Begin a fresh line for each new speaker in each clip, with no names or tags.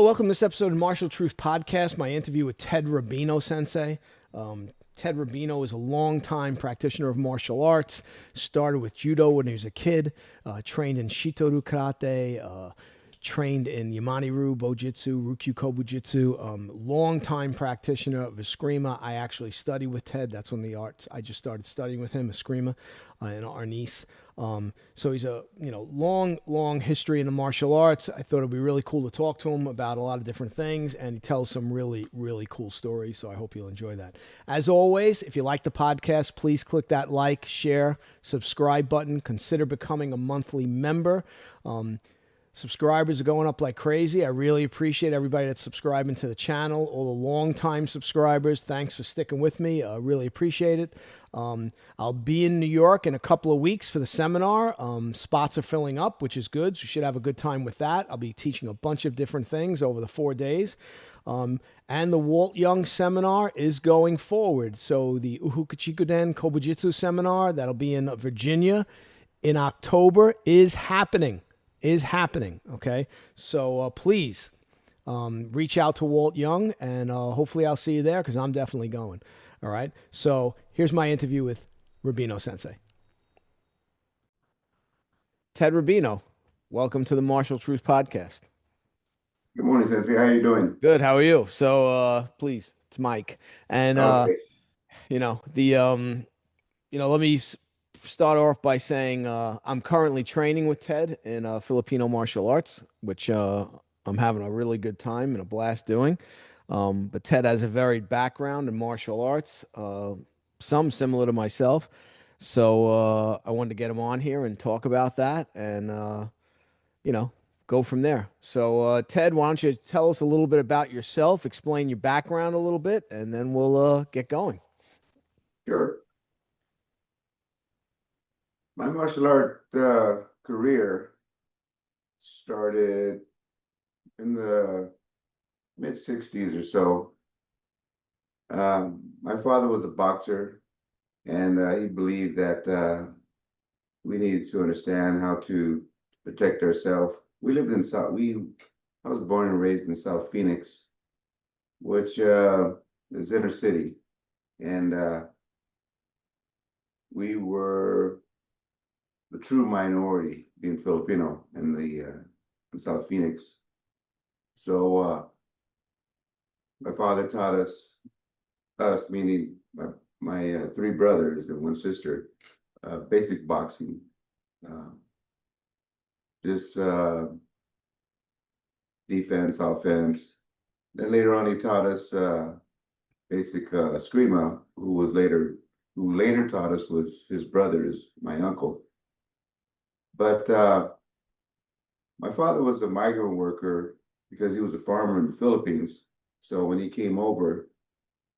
welcome to this episode of Martial Truth Podcast, my interview with Ted Rabino Sensei. Ted Rabino is a longtime practitioner of martial arts, started with Judo when he was a kid, trained in Shito-Ryu Karate, trained in Yamanni-Ryu, Bojitsu, Ryukyu Kobudo, longtime practitioner of Eskrima. I actually studied with Ted. That's when the arts, I just started studying with him, Eskrima, in Arnis. So he's a long history in the martial arts. I thought it'd be really cool to talk to him about a lot of different things, and he tells some really cool stories. So I hope you'll enjoy that. As always, if you like the podcast, please click that like, share, subscribe button. Consider becoming a monthly member. Subscribers are going up like crazy. I really appreciate everybody that's subscribing to the channel. All the long-time subscribers, thanks for sticking with me. I really appreciate it. I'll be in New York in a couple of weeks for the seminar. Spots are filling up, which is good. So you should have a good time with that. I'll be teaching a bunch of different things over the 4 days. And the Walt Young seminar is going forward. So the Uhukachikuden Kobujitsu seminar, that'll be in Virginia in October, is happening. Okay, so please reach out to Walt Young, and hopefully I'll see you there, because I'm definitely going. All right, so here's my interview with Rabino Sensei. Ted Rabino, welcome to the Martial Truth Podcast.
Good morning, Sensei. How are you doing?
Good, how are you? So please, it's Mike, and
Okay.
let me start off by saying I'm currently training with Ted in Filipino martial arts, which I'm having a really good time and a blast doing. But Ted has a varied background in martial arts, some similar to myself. So I wanted to get him on here and talk about that and, go from there. So, Ted, why don't you tell us a little bit about yourself, explain your background a little bit, and then we'll get going.
Sure. My martial art career started in the mid 60s or so. My father was a boxer, and he believed that we needed to understand how to protect ourselves. We lived in I was born and raised in South Phoenix, which is inner city. And we were the true minority, being Filipino in South Phoenix. So my father taught us meaning my 3 brothers and 1 sister, basic boxing, just defense, offense. Then later on, he taught us basic Eskrima, who later taught us was his brothers, my uncle. But my father was a migrant worker because he was a farmer in the Philippines. So when he came over,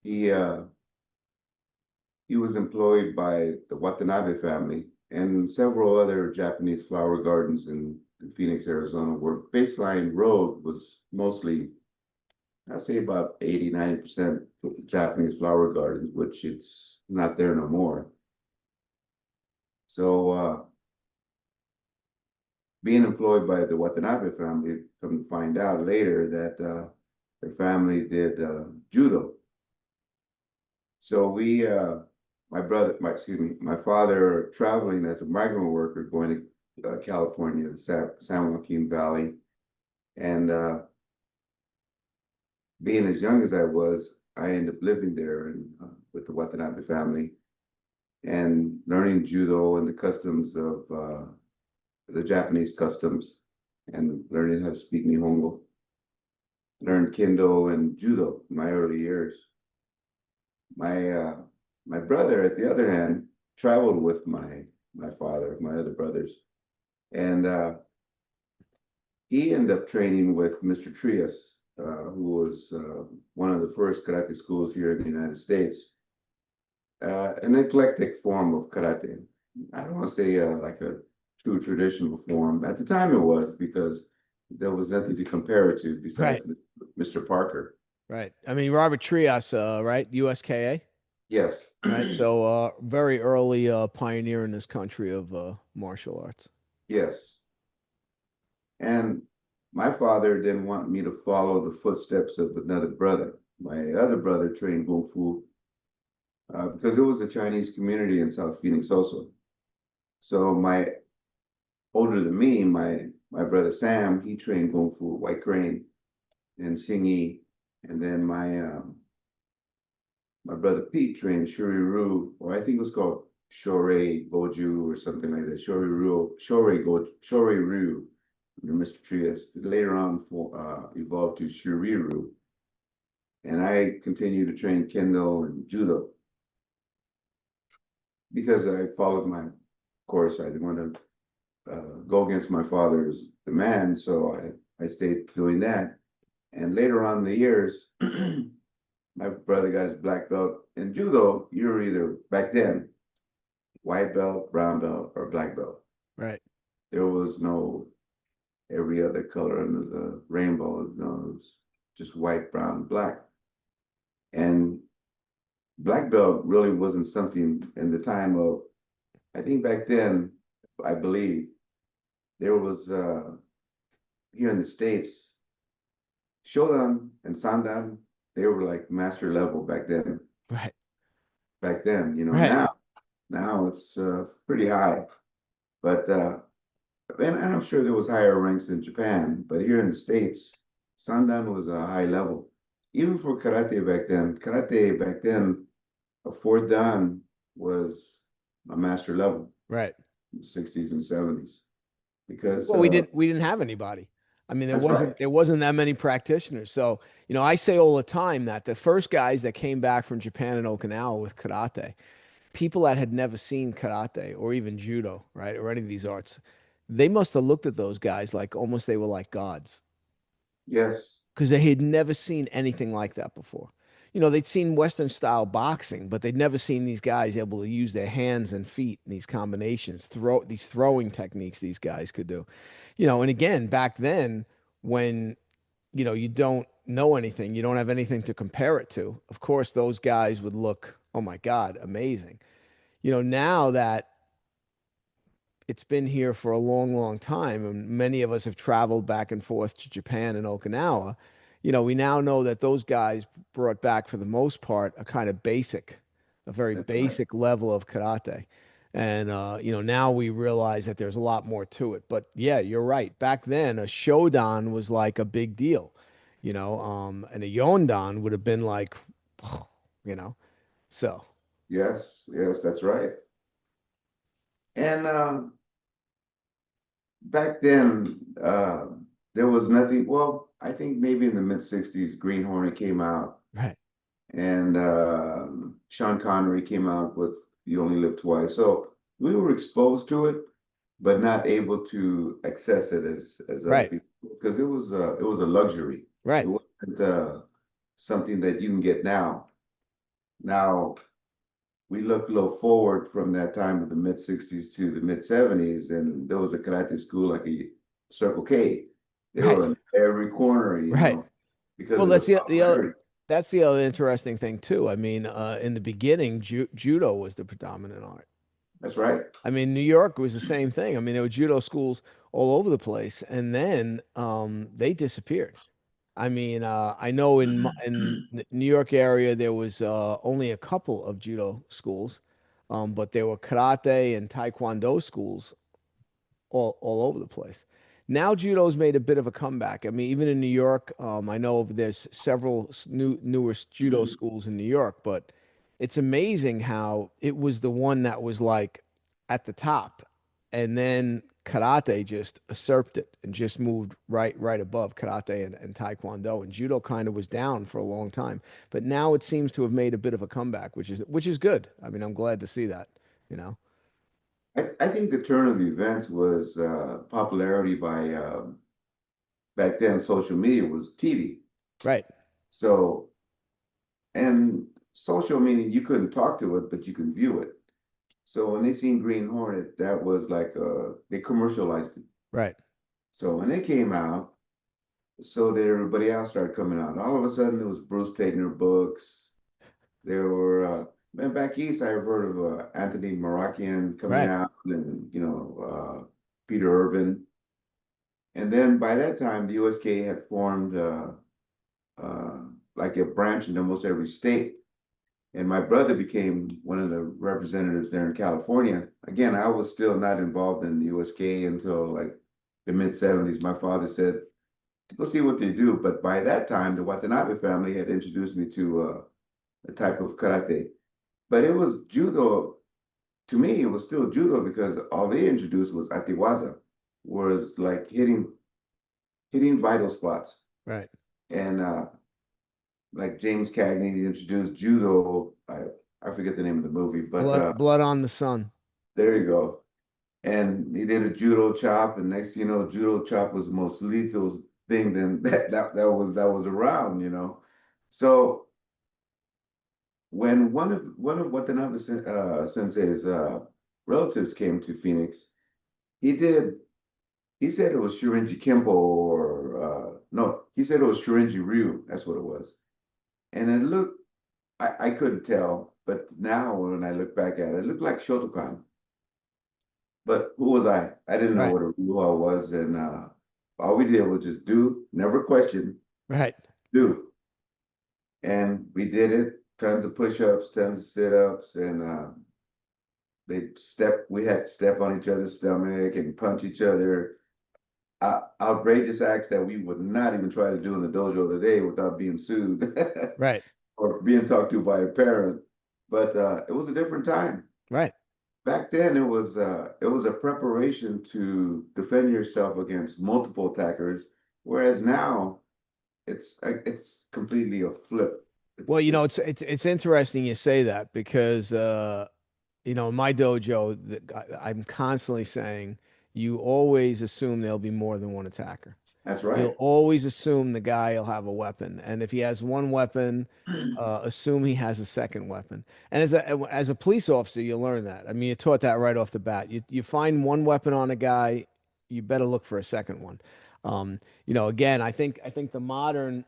he was employed by the Watanabe family and several other Japanese flower gardens in Phoenix, Arizona, where Baseline Road was mostly, I'd say about 80, 90% Japanese flower gardens, which it's not there no more. So being employed by the Watanabe family, come to find out later that their family did Judo. So my father traveling as a migrant worker going to California, the San Joaquin Valley, and being as young as I was, I ended up living there with the Watanabe family and learning Judo and the customs of the Japanese customs, and learning how to speak Nihongo. Learned Kendo and Judo in my early years. My brother, at the other hand, traveled with my father, my other brothers, and he ended up training with Mr. Trias, who was one of the first karate schools here in the United States. An eclectic form of karate. I don't want to say like a true traditional form. At the time it was, because there was nothing to compare it to besides
Right.
Mr. Parker.
Right. I mean, Robert Trias, right? USKA.
Yes.
Right. So, very early pioneer in this country of martial arts.
Yes. And my father didn't want me to follow the footsteps of another brother. My other brother trained Kung Fu because it was a Chinese community in South Phoenix also. So my older than me, my brother Sam, he trained Kung Fu, White Crane and Xingyi. And then my brother Pete trained Shuri-Ryu, or I think it was called Shorei Goju or something like that. Shorei-Ryu, Mr. Trias. Later on evolved to Shuri-Ryu. And I continued to train Kendo and Judo because I followed my course. I didn't want to go against my father's demand, so I stayed doing that. And later on in the years, my brother got his black belt in judo. You were either back then white belt, brown belt, or black belt.
Right.
There was no every other color under the rainbow. No, it was just white, brown, black. And black belt really wasn't something in the time of. I think back then, I believe there was here in the States, Shodan and Sandan, they were like master level back then.
Right.
Back then,
Right.
now it's pretty high. But and I'm sure there was higher ranks in Japan, but here in the States, Sandan was a high level. Even for karate back then, a fourth dan was a master level
Right.
in the 60s and 70s. Because
Well, we didn't have anybody. I mean, there
that's right.
wasn't there wasn't that many practitioners. So, I say all the time that the first guys that came back from Japan and Okinawa with karate, people that had never seen karate or even judo, right, or any of these arts, they must have looked at those guys like almost they were like gods
Yes,
because they had never seen anything like that before. They'd seen Western style boxing, but they'd never seen these guys able to use their hands and feet in these combinations, these throwing techniques these guys could do. And again, back then, when you don't know anything, you don't have anything to compare it to. Of course, those guys would look, oh my God, amazing. Now that it's been here for a long, long time, and many of us have traveled back and forth to Japan and Okinawa. We now know that those guys brought back, for the most part, a very
that's right.
basic level of karate. And now we realize that there's a lot more to it. But yeah, you're right. Back then, a shodan was like a big deal, and a yondan would have been like, you know, so
Yes, that's right. And back then, there was nothing. Well, I think maybe in the mid 60s, Green Hornet came out
right,
and Sean Connery came out with You Only Live Twice. So we were exposed to it, but not able to access it as other
right,
people because it was a luxury. It
right,
wasn't something that you can get now. Now we look a little forward from that time of the mid 60s to the mid 70s, and there was a karate school like a Circle K. They
right,
were in every corner,
right.
because
Well,
of the
the other
popularity.
that's the other interesting thing too. I mean, in the beginning, judo was the predominant art.
That's right.
I mean, New York was the same thing. I mean, there were judo schools all over the place, and then they disappeared. I mean, I know in the New York area there was only a couple of judo schools, but there were karate and taekwondo schools all over the place. Now judo's made a bit of a comeback. I mean, even in New York, I know there's several newer judo schools in New York, but it's amazing how it was the one that was like at the top, and then karate just usurped it and just moved right above karate and taekwondo, and judo kind of was down for a long time, but now it seems to have made a bit of a comeback, which is good. I mean, I'm glad to see that, you know.
I think the turn of the events was popularity by back then social media was TV.
Right,
So, and social meaning you couldn't talk to it, but you can view it. So when they seen Green Hornet, that was like they commercialized it.
right,
So when they came out, so did everybody else started coming out. All of a sudden, there was Bruce taking their books. There were, man, back east, I've heard of Anthony Marakian coming
right.
out, and Peter Urban, And then by that time, the USK had formed uh, like a branch in almost every state. And my brother became one of the representatives there in California. Again, I was still not involved in the USK until like the mid 70s. My father said, go see what they do. But by that time, the Watanabe family had introduced me to a type of karate. But it was judo. To me, it was still judo because all they introduced was atiwaza, was like hitting vital spots.
Right.
And like James Cagney introduced judo. I forget the name of the movie, but
Blood on the sun.
there you go. And he did a judo chop, and next you know, judo chop was the most lethal thing then that was around, you know. So when one of Watanabe Sensei's relatives came to Phoenix, he did he said it was Shirinji Kimbo or no, he said it was Shirinji Ryu. That's what it was. And it looked I couldn't tell, but now when I look back at it, it looked like Shotokan. But who was I? I didn't know
Right.
what a Ruha was, and all we did was just do, never question,
Right.
do. And we did it, tons of push-ups, tons of sit-ups, and we had to step on each other's stomach and punch each other. Outrageous acts that we would not even try to do in the dojo today without being sued
Right.
or being talked to by a parent. But it was a different time.
Right.
Back then, it was a preparation to defend yourself against multiple attackers, whereas now it's completely a flip.
Well,
It's
it's interesting you say that because in my dojo, I'm constantly saying you always assume there'll be more than one attacker.
that's
You'll
right.
always assume the guy will have a weapon, and if he has one weapon, assume he has a second weapon. And as a police officer, you learn that. I mean, you're taught that right off the bat. You find one weapon on a guy, you better look for a second one. Again, I think the modern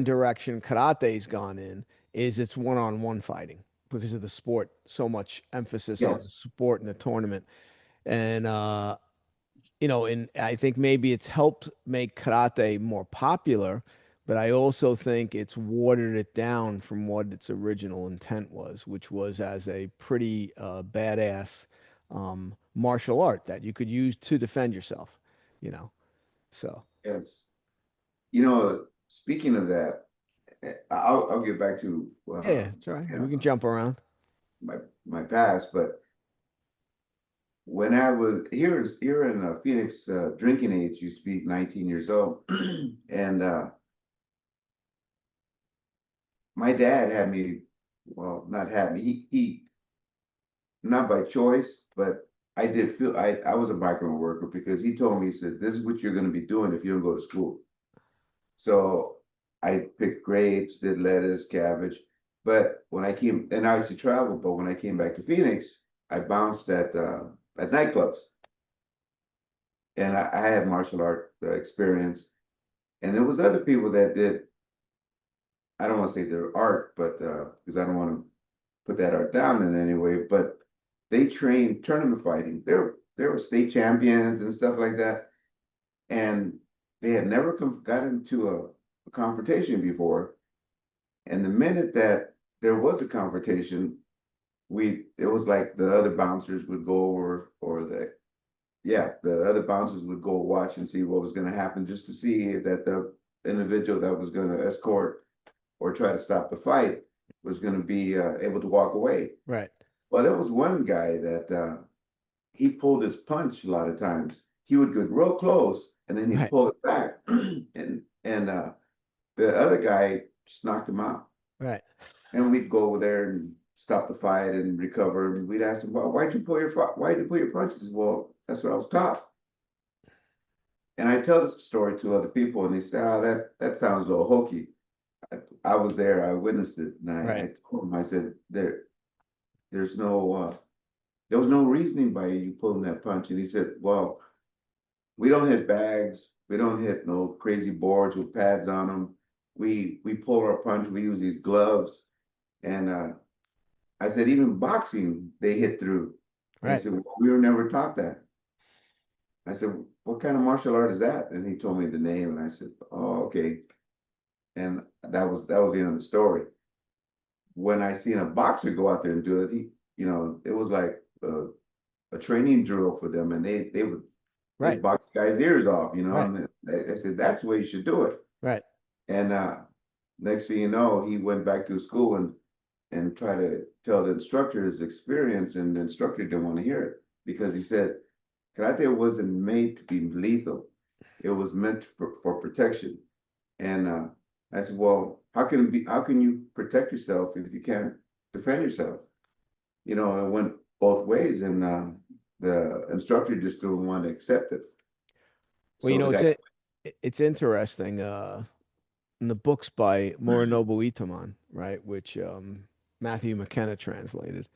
direction karate's gone in is it's one-on-one fighting because of the sport, so much emphasis on the
Yes,
sport and the tournament. And and I think maybe it's helped make karate more popular, but I also think it's watered it down from what its original intent was, which was as a pretty badass martial art that you could use to defend yourself, you know. So,
yes. Speaking of that, I'll get back to
yeah, it's all right.
you
We can
know
jump around.
my my past, but when I was here in Phoenix, drinking age used to be 19 years old, and my dad had me, well, not had me. He not by choice, but I was a migrant worker because he told me, he said, this is what you're going to be doing if you don't go to school. So I picked grapes, did lettuce, cabbage. But when I came, and I used to travel, but when I came back to Phoenix, I bounced at nightclubs, and I had martial art experience. And there was other people that did, I don't want to say their art, but because I don't want to put that art down in any way, but they trained tournament fighting. They were state champions and stuff like that, and they had never got into a confrontation before. And the minute that there was a confrontation, it was like the other bouncers would go over, or the other bouncers would go watch and see what was going to happen, just to see that the individual that was going to escort or try to stop the fight was going to be able to walk away.
Right.
Well, there was one guy that he pulled his punch a lot of times. He would get real close and then he'd
Right.
pull it back, and the other guy just knocked him out.
Right.
And we'd go over there and stop the fight and recover. And we'd ask him, well, why'd you pull your punches? He said, well, that's what I was taught. And I tell this story to other people, and they say, "Oh, that sounds a little hokey." I was there, I witnessed it, and I
Right.
told him, I said, there's no, there was no reasoning by you pulling that punch. And he said, well, we don't hit bags, we don't hit no crazy boards with pads on them. We pull our punch, we use these gloves. And I said, even boxing, they hit through. And he
Right.
said, well, we were never taught that. I said, what kind of martial art is that? And he told me the name, and I said, oh, okay. And that was the end of the story. When I seen a boxer go out there and do it, it was like a training drill for them, and they
Right,
box guys' ears off,
right,
and they said that's the way you should do it.
right.
And next thing you know, he went back to school and tried to tell the instructor his experience, and the instructor didn't want to hear it because he said karate wasn't made to be lethal; it was meant for protection. And I said, well, how can it be? How can you protect yourself if you can't defend yourself? It went both ways, and the instructor just didn't want to accept it.
Well,
So the guy,
it's interesting. In the books by Morinobu Itaman, right, which Matthew McKenna translated.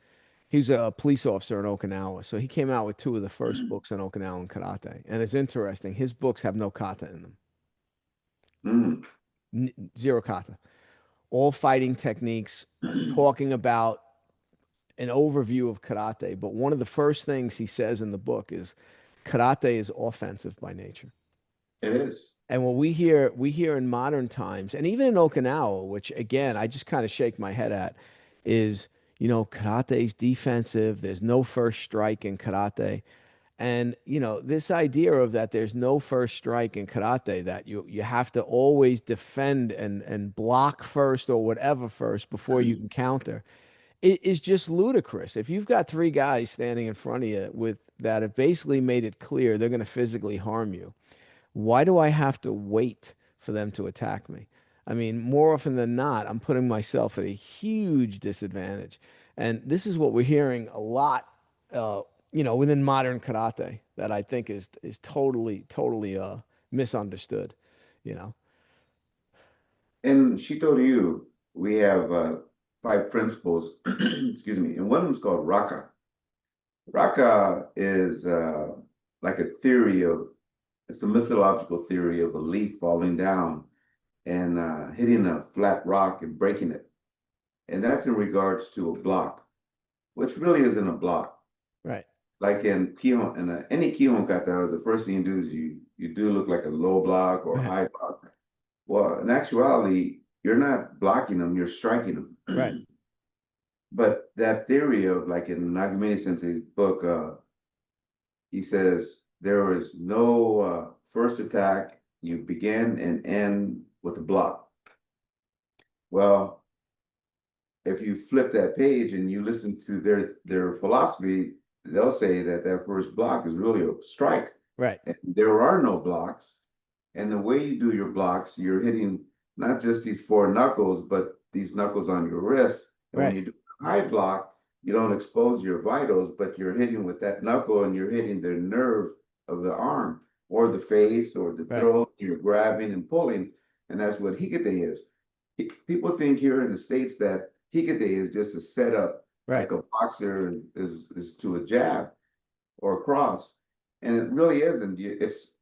He was a police officer in Okinawa, so he came out with two of the first books on Okinawan karate. And it's interesting, his books have no kata in them,
mm,
zero kata. All fighting techniques, talking about an overview of karate. But one of the first things he says in the book is karate is offensive by nature.
it is.
And what we hear in modern times, and even in Okinawa, which again, I just kind of shake my head at, is, karate's defensive. There's no first strike in karate. And, this idea of that there's no first strike in karate, that you have to always defend and block first or whatever first before you can counter, it is just ludicrous. If you've got three guys standing in front of you with that have basically made it clear they're going to physically harm you, why do I have to wait for them to attack me? I mean, more often than not, I'm putting myself at a huge disadvantage. And this is what we're hearing a lot, within modern karate that I think is totally misunderstood, you know.
In Shito-Ryu, we have five principles, excuse me, and one of them is called Raka. Raka is like a theory of, it's a mythological theory of a leaf falling down and hitting a flat rock and breaking it. And that's in regards to a block, which really isn't a block.
Right,
Like in Kihon, in any Kihon kata, the first thing you do is you do look like a low block or a
right,
high block. Well, in actuality, you're not blocking them, you're striking
right,
them. But that theory of, like in Nagamine Sensei's book, he says there is no first attack. You begin and end with a block. Well, if you flip that page and you listen to their philosophy, they'll say that that first block is really a strike.
right,
And there are no blocks. And the way you do your blocks, you're hitting not just these four knuckles, but these knuckles on your wrist. And when
right,
you do a high block, you don't expose your vitals, but you're hitting with that knuckle and you're hitting the nerve of the arm or the face or the
right,
throat. You're grabbing and pulling. And that's what Hikite is. People think here in the States that Hikite is just a setup,
right.
like a boxer is to a jab or a cross. And it really isn't. It's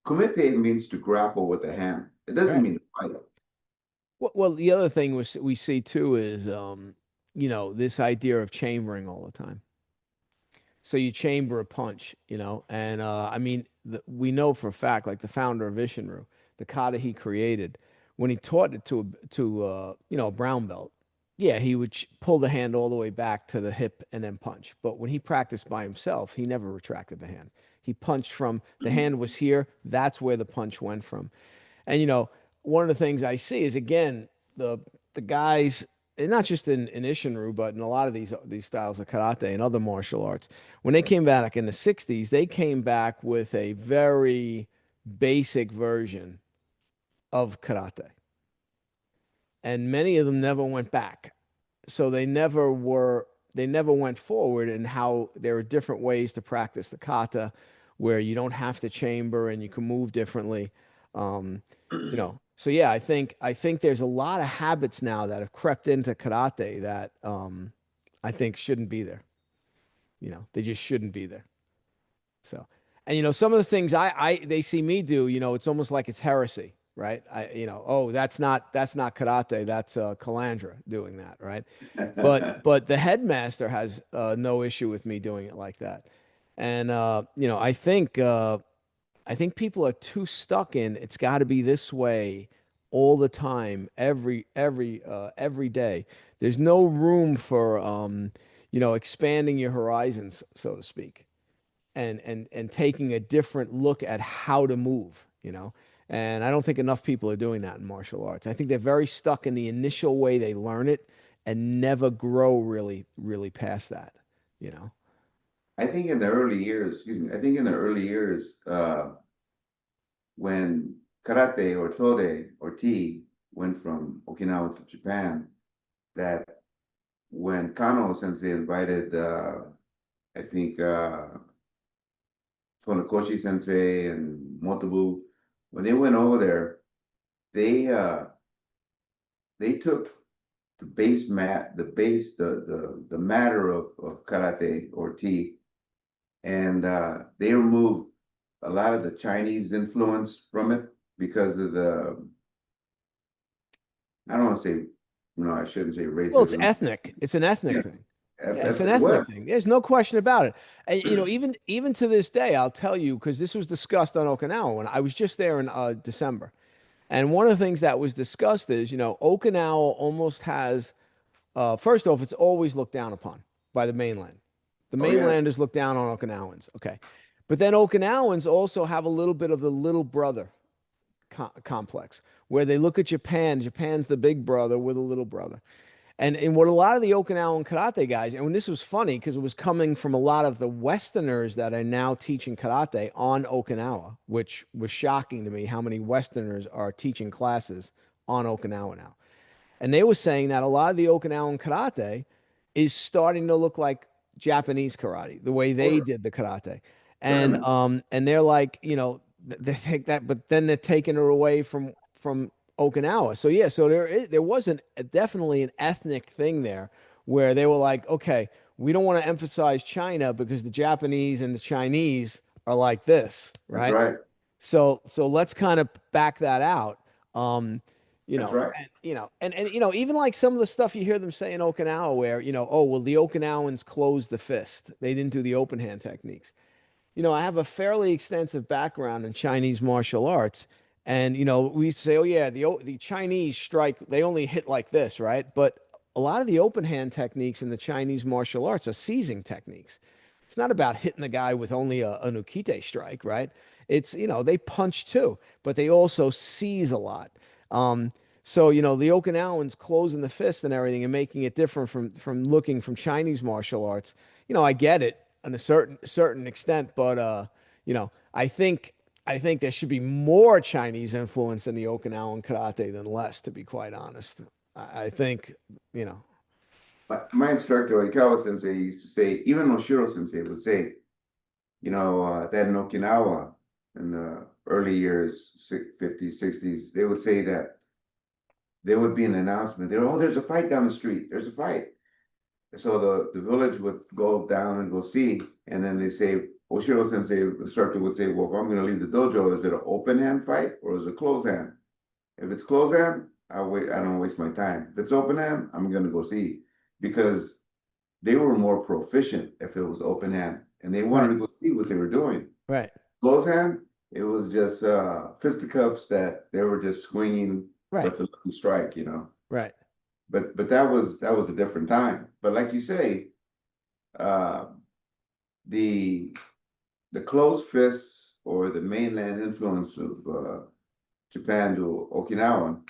Kumite means to grapple with the hand. It doesn't
Right.
mean to fight.
Well, the other thing we see too is, this idea of chambering all the time. So you chamber a punch, and I mean, we know for a fact, like the founder of Ishinru, the kata he created, when he taught it to a brown belt, yeah, he would pull the hand all the way back to the hip and then punch. But when he practiced by himself, he never retracted the hand. He punched from the hand was here. That's where the punch went from. And one of the things I see is, again, the guys, and not just in Ishinru, but in a lot of these styles of karate and other martial arts, when they came back in the '60s, they came back with a very basic version of karate, and many of them never went back. So they never went forward in how there are different ways to practice the kata, where you don't have to chamber and you can move differently. So yeah, I think there's a lot of habits now that have crept into karate that I think shouldn't be there. They just shouldn't be there. So, and some of the things they see me do, it's almost like it's heresy, right? Oh, that's not karate, that's Calandra doing that, right? But the headmaster has no issue with me doing it like that. And I think people are too stuck in it's got to be this way all the time, every day. There's no room for expanding your horizons, so to speak, and taking a different look at how to move. And I don't think enough people are doing that in martial arts. I think they're very stuck in the initial way they learn it and never grow really, really past that, you know.
I think in the early years, excuse me, I think in the early years, when karate or tode or ti went from Okinawa to Japan, that when Kano Sensei invited, I think, Funakoshi Sensei and Motobu, when they went over there, they uh, they took the base mat, the matter of karate or ti, and they removed a lot of the Chinese influence from it because of the, I don't want to say, no, I shouldn't say
Well, it's
racism.
ethnic. It's an ethnic
Yes,
thing. Yeah, it's
that's
an
what it
ethnic
was.
thing. There's no question about it. And even to this day, I'll tell you because this was discussed on Okinawa when I was just there in December. And one of the things that was discussed is, Okinawa almost has, first off, it's always looked down upon by the mainland. The
Oh yes,
mainlanders look down on Okinawans. Okay. But then Okinawans also have a little bit of the little brother complex where they look at Japan. Japan's the big brother with a little brother. And what a lot of the Okinawan karate guys, and this was funny because it was coming from a lot of the Westerners that are now teaching karate on Okinawa, which was shocking to me how many Westerners are teaching classes on Okinawa now. And they were saying that a lot of the Okinawan karate is starting to look like Japanese karate, the way they
or
did the karate. And
tournament.
and they're like, they think that, but then they're taking it away from Okinawa. So yeah, so there wasn't definitely an ethnic thing there where they were like, okay, we don't want to emphasize China because the Japanese and the Chinese are like this,
That's
right?
right.
So let's kind of back that out. Um,
That's right.
even like some of the stuff you hear them say in Okinawa where, oh, well, the Okinawans closed the fist. They didn't do the open hand techniques. I have a fairly extensive background in Chinese martial arts. And, we used to say, oh, yeah, the Chinese strike, they only hit like this, right? But a lot of the open hand techniques in the Chinese martial arts are seizing techniques. It's not about hitting the guy with only an ukite strike, right? It's, they punch too, but they also seize a lot. Um, so, the Okinawans closing the fist and everything and making it different from looking from Chinese martial arts. I get it on a certain extent, but I think there should be more Chinese influence in the Okinawan karate than less, to be quite honest. I think, you know,
My instructor, Ikawa Sensei, used to say, even Oshiro Sensei would say, that in Okinawa in the early years, 50s, 60s, they would say that there would be an announcement. There's a fight down the street. There's a fight. So the village would go down and go see, and then they say, Oshiro Sensei, the instructor would say, well, if I'm going to leave the dojo, is it an open hand fight or is it closed hand? If it's closed hand, I wait. I don't waste my time. If it's open hand, I'm going to go see because they were more proficient if it was open hand, and they wanted
right,
to go see what they were doing.
right,
Close hand, it was just fisticuffs that they were just swinging
right,
with the lucky strike.
right,
But that was a different time. But like you say, uh, the the closed fists or the mainland influence of Japan to Okinawa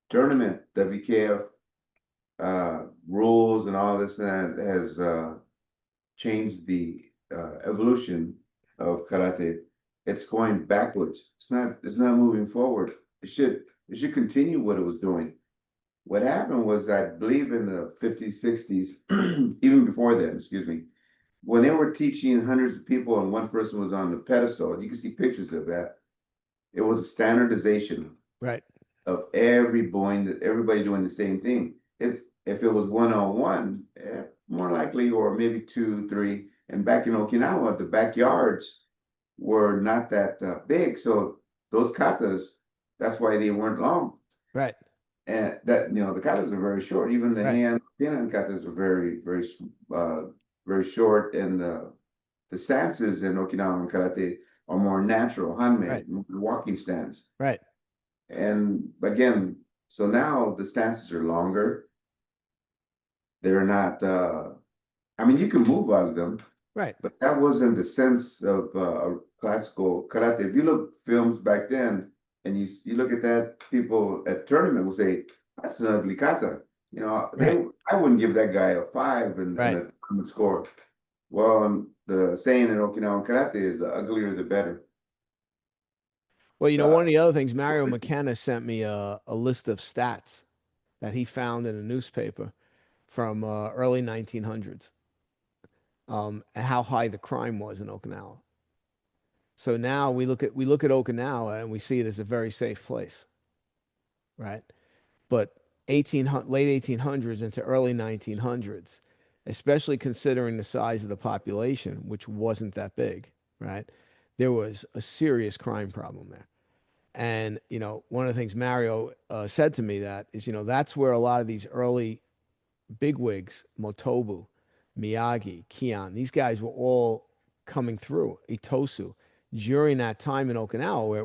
tournament, WKF rules and all this and that has changed the evolution of karate. It's going backwards. It's not moving forward. It should continue what it was doing. What happened was, I believe in the 50s, 60s, even before then, excuse me, when they were teaching hundreds of people and one person was on the pedestal, and you can see pictures of that, it was a standardization
right,
of everybody doing the same thing. If it was one-on-one, more likely, or maybe two, three. And back in Okinawa, the backyards were not that big, so those katas, that's why they weren't long.
right,
And that the katas are very short. Even the
right,
hand katas are very, very, very short, and the stances in Okinawan Karate are more natural, handmade,
Right.
walking stance.
Right.
And again, so now the stances are longer. They're not, I mean, you can move out of them,
Right.
but that wasn't the sense of classical karate. If you look films back then and you look at that, people at tournament will say, that's an ugly kata. You know,
Right.
I wouldn't give that guy a 5 and
Right.
a tournament score. Well, the saying in Okinawan karate is the uglier the better.
Well, one of
Uh,
the other things, Mario McKenna sent me a list of stats that he found in a newspaper from early 1900s, and how high the crime was in Okinawa. So now we look at Okinawa and we see it as a very safe place, right? But late 1800s into early 1900s, especially considering the size of the population, which wasn't that big, right? There was a serious crime problem there. And, one of the things Mario said to me that is, that's where a lot of these early bigwigs, Motobu, Miyagi, Kian, these guys were all coming through, Itosu, during that time in Okinawa where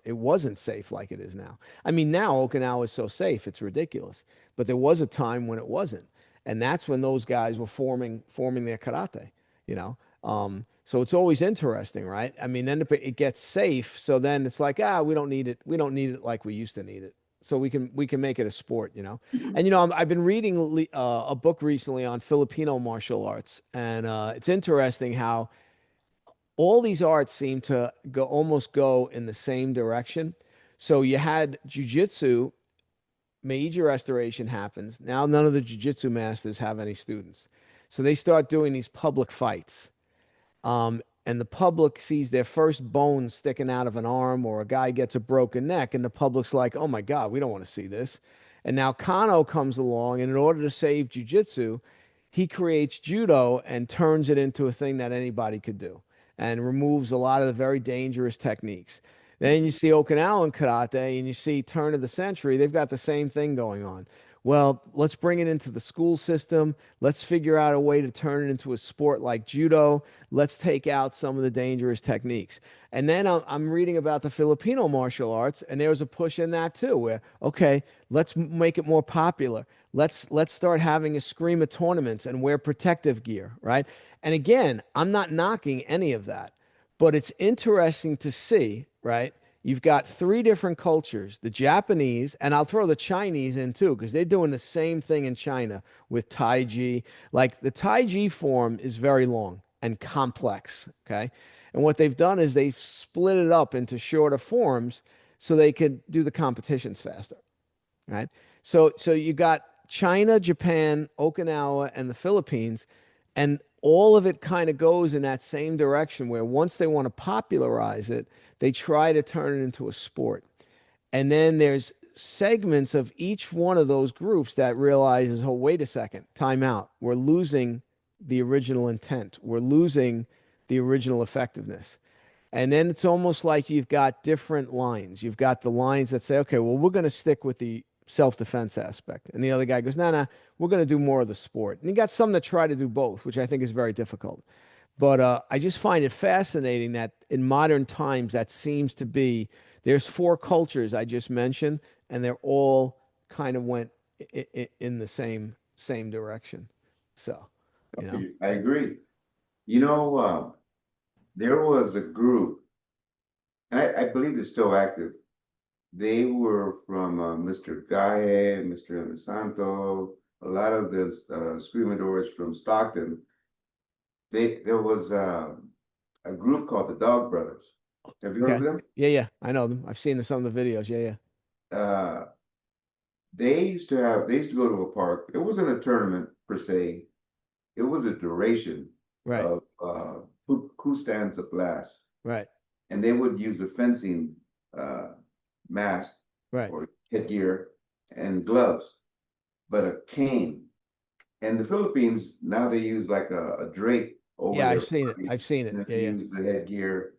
it wasn't safe like it is now. I mean, now Okinawa is so safe, it's ridiculous. But there was a time when it wasn't. And that's when those guys were forming their karate, you know. So it's always interesting, right? I mean, then it gets safe, so then it's like, we don't need it. We don't need it like we used to need it. So we can make it a sport, you know. And I've been reading a book recently on Filipino martial arts, and it's interesting how all these arts seem to almost go in the same direction. So you had jujitsu, Meiji Restoration happens. Now none of the jujitsu masters have any students, so they start doing these public fights. And the public sees their first bone sticking out of an arm, or a guy gets a broken neck, and the public's like, "Oh my God, we don't want to see this." And now Kano comes along, and in order to save jujitsu, he creates judo and turns it into a thing that anybody could do, and removes a lot of the very dangerous techniques. Then you see Okinawan karate, and you see turn of the century, they've got the same thing going on. Well, let's bring it into the school system. Let's figure out a way to turn it into a sport like judo. Let's take out some of the dangerous techniques. And then I'm reading about the Filipino martial arts, and there was a push in that too, where okay, let's make it more popular. Let's start having a scream of tournaments and wear protective gear, right? And again, I'm not knocking any of that, but it's interesting to see, right? You've got three different cultures, the Japanese, and I'll throw the Chinese in too, because they're doing the same thing in China with Tai Chi. Like the Tai Chi form is very long and complex, okay? And what they've done is they've split it up into shorter forms so they could do the competitions faster, right? So you got China, Japan, Okinawa, and the Philippines, and all of it kind of goes in that same direction where once they want to popularize it, they try to turn it into a sport. And then there's segments of each one of those groups that realizes, oh, wait a second, time out. We're losing the original intent. We're losing the original effectiveness. And then it's almost like you've got different lines. You've got the lines that say, okay, well, we're going to stick with the self-defense aspect. And the other guy goes, no, no, we're going to do more of the sport. And you got some that try to do both, which I think is very difficult. But I just find it fascinating that in modern times, that seems to be there's four cultures I just mentioned, and they're all kind of went in the same direction. So, you know,
I agree. You know, there was a group, and I believe they're still active. They were from Mr. Gaye, Mr. Santo, a lot of the screamadores from Stockton. There was a group called the Dog Brothers. Have you heard of
okay,
them?
yeah, yeah, I know them. I've seen some of the videos. Yeah, yeah,
Uh, they used to go to a park. It wasn't a tournament per se. It was a duration
right,
of who stands up last.
right,
And they would use a fencing uh, mask
right.
or headgear and gloves, but a cane. And the Philippines now they use like a drape over
Yeah, I've
their
seen it.
body,
I've seen
and
it.
then
Yeah,
they
yeah,
use the headgear,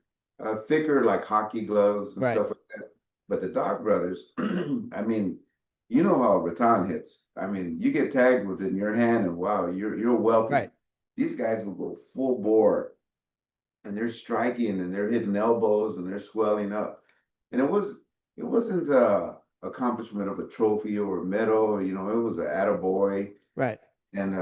thicker like hockey gloves and
right,
stuff like that. But the Dog Brothers, I mean, you know how Rattan hits. I mean, you get tagged with it in your hand, and wow, you're welcome.
right.
These guys will go full bore, and they're striking and they're hitting elbows and they're swelling up. And it wasn't accomplishment of a trophy or a medal, you know, it was an attaboy.
Right.
And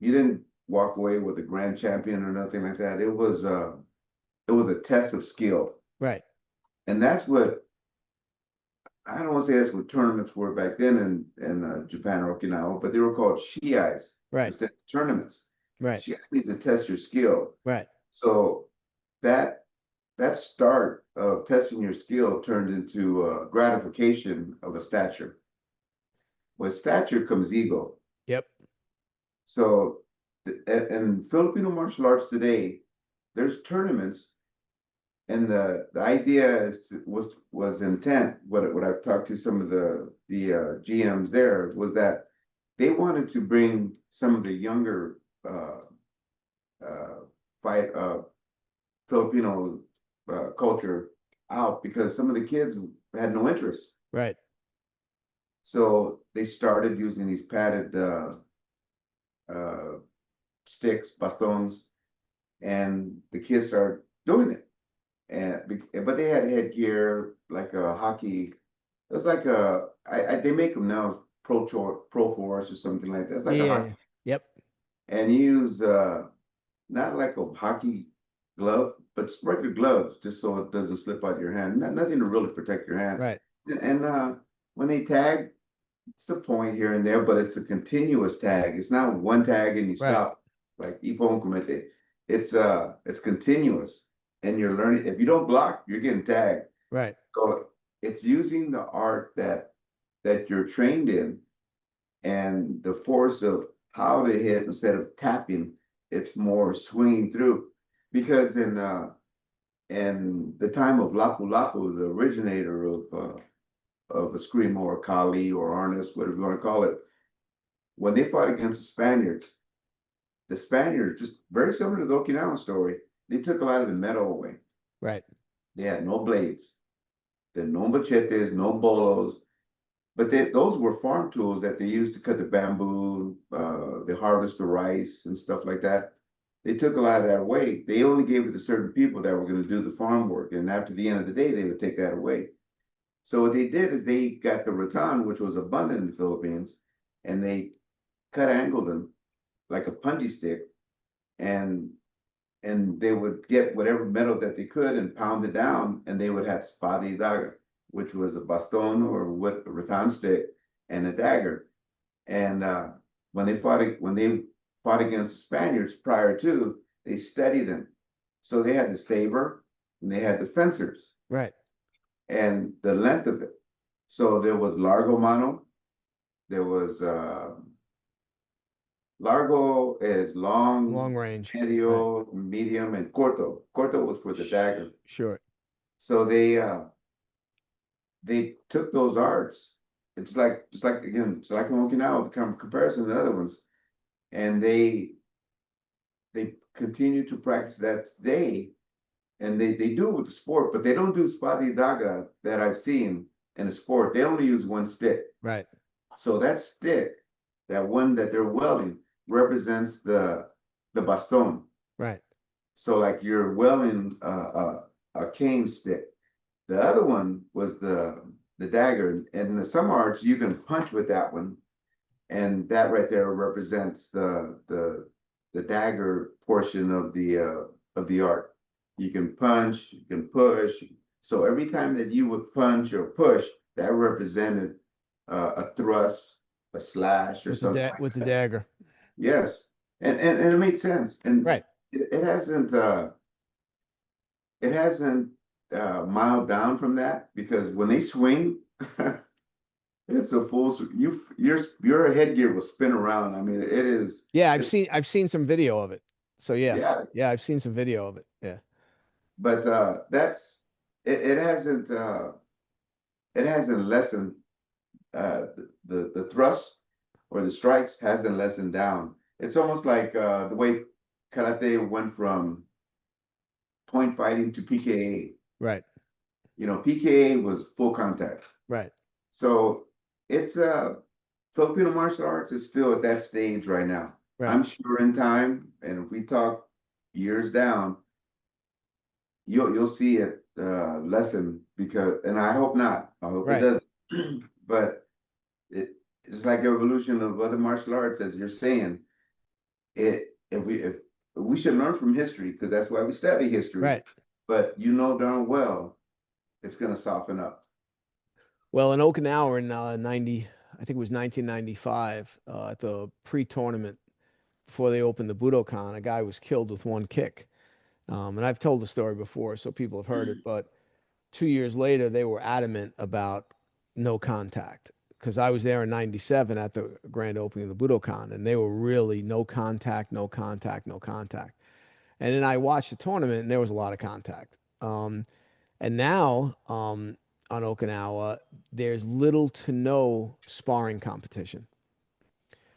you didn't walk away with a grand champion or nothing like that. It was a test of skill.
Right.
And that's what I don't want to say that's what tournaments were back then in Japan or Okinawa, but they were called shiais
Right.
instead of tournaments.
Right.
Shiai means to test your skill.
Right.
So that that start of testing your skill turned into gratification of a stature. With stature comes ego.
Yep.
So, in Filipino martial arts today, there's tournaments, and the idea was intent. What I've talked to some of the GMs there was that they wanted to bring some of the younger uh, fight Filipino culture out because some of the kids had no interest.
Right.
So they started using these padded uh, sticks, bastons, and the kids started doing it. But they had headgear like a hockey. It was like they make them now Pro Force or something like that. It's like a
Yeah.
hockey,
Yep.
and you use not like a hockey glove, but regular gloves, just so it doesn't slip out your hand. Nothing to really protect your hand.
Right.
And when they tag, it's a point here and there, but it's a continuous tag. It's not one tag and you
Right.
stop like Ippon Kumite. It's continuous, and you're learning. If you don't block, you're getting tagged.
Right.
So it's using the art that you're trained in and the force of how to hit instead of tapping. It's more swinging through because in the time of Lapu Lapu, the originator of Eskrima or Kali or Arnis, whatever you want to call it, when they fought against the Spaniards, just very similar to the Okinawan story, they took a lot of the metal away.
Right.
They had no blades, then no machetes, no bolos, but those were farm tools that they used to cut the bamboo, they harvest the rice and stuff like that. They took a lot of that away. They only gave it to certain people that were going to do the farm work, and after the end of the day, they would take that away. So what they did is they got the rattan, which was abundant in the Philippines, and they cut angled them like a punji stick, and they would get whatever metal that they could and pound it down, and they would have spada y daga, which was a baston or what a rattan stick and a dagger. And when they fought against the Spaniards prior to, they studied them. So they had the saber and they had the fencers
Right.
and the length of it. So there was largo mano, there was largo is long,
Long range. Right.
medio, medium, and corto. Corto was for the dagger.
Sure.
So they took those arts. It's like again, it's like in Okinawa, the comparison to the other ones, and they continue to practice that today, and they do it with the sport, but they don't do spadi daga that I've seen in the sport. They only use one stick.
Right.
So that stick, that one that they're welding, represents the baston.
Right.
So like you're welding a cane stick. The other one was the dagger, and in some arts you can punch with that one, and that right there represents the dagger portion of the art. You can punch, you can push. So every time that you would punch or push, that represented a thrust, a slash, or
With
something like
with the
that.
dagger.
Yes, and it made sense, and
Right.
it hasn't it hasn't miled down from that because when they swing, it's a full. Your headgear will spin around. I mean, it is.
Yeah,
It's,
I've seen some video of it. So yeah.
yeah,
Yeah, I've seen some video of it. Yeah.
but that's it. It hasn't lessened the thrust or the strikes hasn't lessened down. It's almost like the way karate went from point fighting to PKA.
Right.
You know, PKA was full contact.
Right.
So it's Filipino martial arts is still at that stage right now.
Right.
I'm sure in time, and if we talk years down, you'll see it lessen because, and I hope not. I hope it
Right.
doesn't. But it's like evolution of other martial arts, as you're saying. If we should learn from history because that's why we study history.
Right.
But you know darn well it's going to soften up.
Well, in Okinawa in 90, I think it was 1995, at the pre-tournament before they opened the Budokan, a guy was killed with one kick. And I've told the story before, so people have heard it. But 2 years later, they were adamant about no contact because I was there in '97 at the grand opening of the Budokan, and they were really no contact, no contact, no contact. And then I watched the tournament, and there was a lot of contact. And now on Okinawa, there's little to no sparring competition.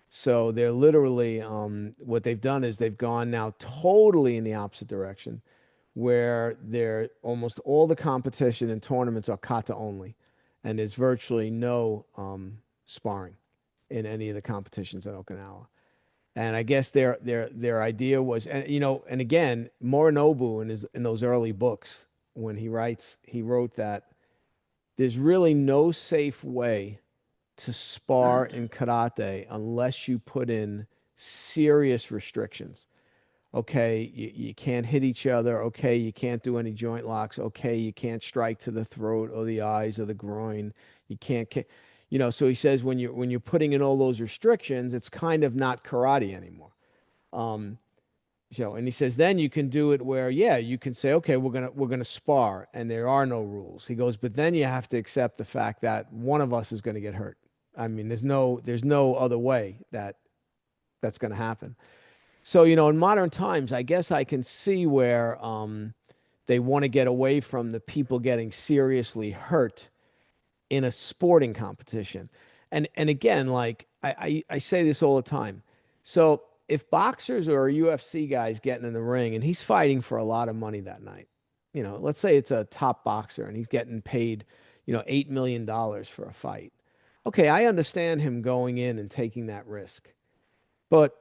So they're literally, what they've done is they've gone now totally in the opposite direction, where they're almost all the competition and tournaments are kata only, and there's virtually no sparring in any of the competitions at Okinawa. And I guess their idea was, and and again, Morinobu in those early books, when he wrote that there's really no safe way to spar in karate unless you put in serious restrictions. Okay, you can't hit each other. Okay, you can't do any joint locks. Okay, you can't strike to the throat or the eyes or the groin. You can't, so he says when you're putting in all those restrictions, it's kind of not karate anymore. Um, and he says then you can do it where, yeah, you can say, okay, we're gonna spar, and there are no rules. He goes, but then you have to accept the fact that one of us is going to get hurt. I mean, there's no other way that's going to happen. So, in modern times, I guess I can see where they want to get away from the people getting seriously hurt in a sporting competition. And again, like I say this all the time. So if boxers or a UFC guy's getting in the ring and he's fighting for a lot of money that night, let's say it's a top boxer and he's getting paid, $8 million for a fight. Okay, I understand him going in and taking that risk. But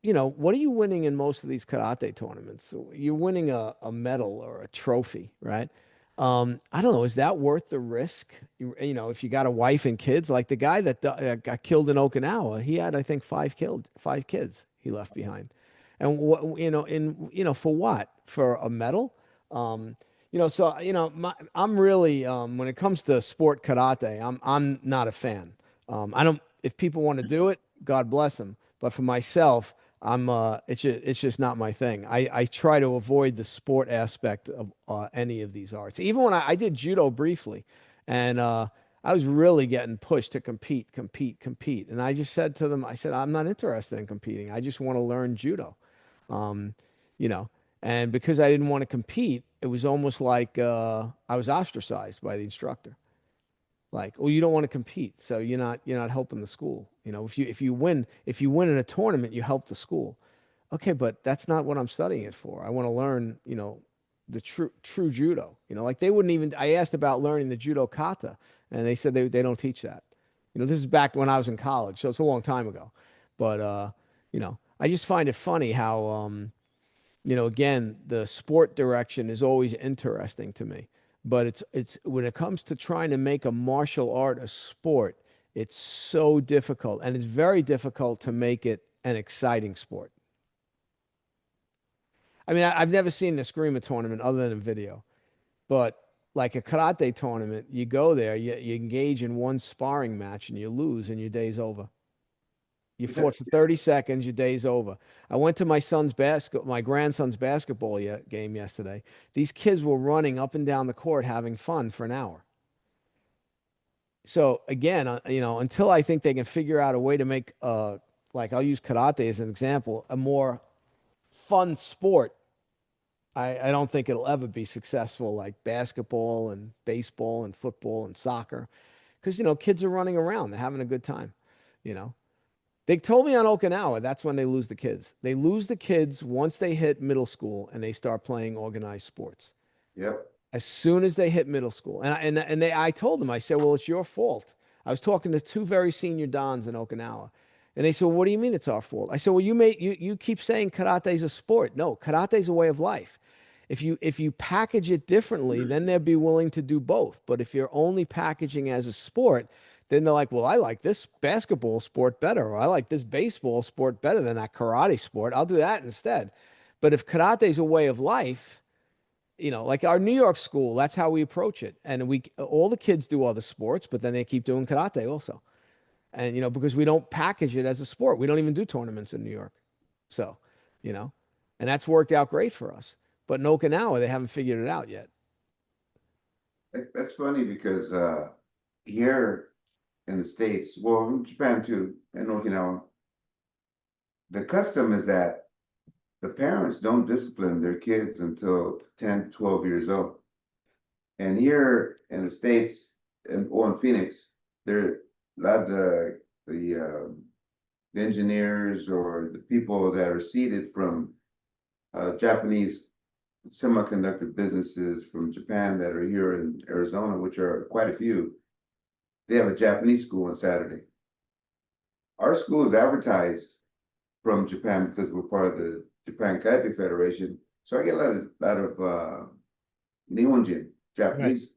what are you winning in most of these karate tournaments? You're winning a medal or a trophy, right? I don't know. Is that worth the risk? If you got a wife and kids, like the guy that got killed in Okinawa, he had, I think, five kids he left behind. And what, for what? For a medal? So, I'm really, when it comes to sport karate, I'm not a fan. I don't, if people want to do it, God bless them. But for myself, it's just not my thing. I try to avoid the sport aspect of any of these arts. Even when I did judo briefly, and I was really getting pushed to compete, compete, compete. And I just said to them, I said, I'm not interested in competing. I just want to learn judo. Um, you know, and because I didn't want to compete, it was almost like I was ostracized by the instructor. Like, oh, you don't want to compete, so you're not helping the school. If you win in a tournament, you help the school. Okay, but that's not what I'm studying it for. I want to learn, the true judo. Like they wouldn't even. I asked about learning the judo kata, and they said they don't teach that. This is back when I was in college, so it's a long time ago. But I just find it funny how again, the sport direction is always interesting to me. But it's when it comes to trying to make a martial art a sport, it's so difficult, and it's very difficult to make it an exciting sport. I mean, I've never seen an eskrima tournament other than in video, but like a karate tournament, you go there, you engage in one sparring match, and you lose, and your day's over. You fought for 30 seconds, your day's over. I went to my grandson's basketball game yesterday. These kids were running up and down the court having fun for an hour. So again, until I think they can figure out a way to make, like I'll use karate as an example, a more fun sport, I don't think it'll ever be successful like basketball and baseball and football and soccer. Because, kids are running around, they're having a good time, you know. They told me on Okinawa, that's when they lose the kids. They lose the kids once they hit middle school and they start playing organized sports.
Yep.
As soon as they hit middle school. I told them, I said, well, it's your fault. I was talking to two very senior dons in Okinawa. And they said, well, what do you mean it's our fault? I said, well, you keep saying karate is a sport. No, karate is a way of life. If you package it differently, then they'll be willing to do both. But if you're only packaging as a sport, then they're like, well, I like this basketball sport better, or I like this baseball sport better than that karate sport. I'll do that instead. But if karate is a way of life, like our New York school, that's how we approach it. And we all the kids do other sports, but then they keep doing karate also. And because we don't package it as a sport, we don't even do tournaments in New York. So, you know, and that's worked out great for us. But in Okinawa, they haven't figured it out yet.
That's funny because here in the States, well, in Japan too, in Okinawa, the custom is that the parents don't discipline their kids until 10, 12 years old. And here in the States, or in Phoenix, there a lot of the engineers or the people that are seated from Japanese semiconductor businesses from Japan that are here in Arizona, which are quite a few, they have a Japanese school on Saturday. Our school is advertised from Japan because we're part of the Japan Karate Federation. So I get a lot of Nihonjin,
Right.
Japanese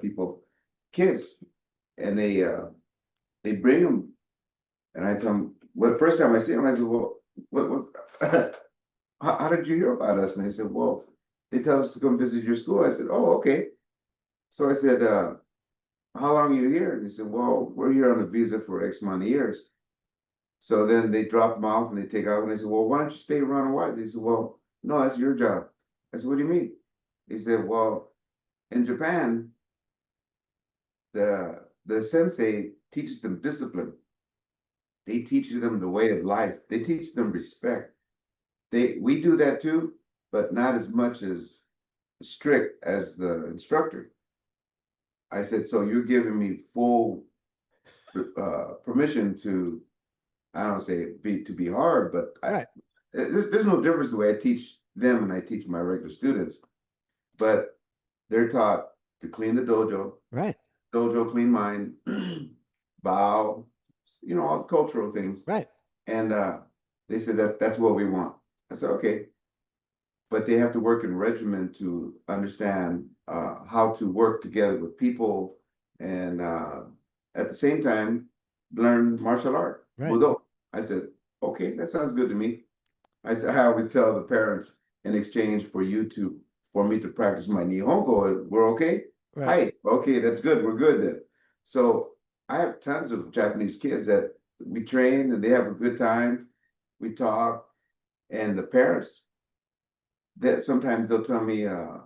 people, kids, and they bring them, and I tell them, well, the first time I see them, I said, well, what how did you hear about us? And they said, well, they tell us to come visit your school. I said, oh, okay. So I said, how long are you here? And they said, well, we're here on a visa for X amount of years. So then they drop them off and they take out and they said, well, why don't you stay around a while? They said, well, no, that's your job. I said, what do you mean? He said, well, in Japan, the sensei teaches them discipline. They teach them the way of life. They teach them respect. We do that too, but not as much as strict as the instructor. I said, so you're giving me full permission to, I don't say to be hard, but
Right.
there's no difference the way I teach them and I teach my regular students. But they're taught to clean the
Right.
dojo clean mind, bow, all the cultural things.
Right.
And they said that's what we want. I said, okay. But they have to work in regimen to understand how to work together with people and at the same time learn martial art,
Right.
budo. I said, okay, that sounds good to me. I said, I always tell the parents in exchange for me to practice my Nihongo, we're okay?
Right.
Hi, okay, that's good, we're good then. So I have tons of Japanese kids that we train and they have a good time. We talk, and the parents that sometimes they'll tell me, uh,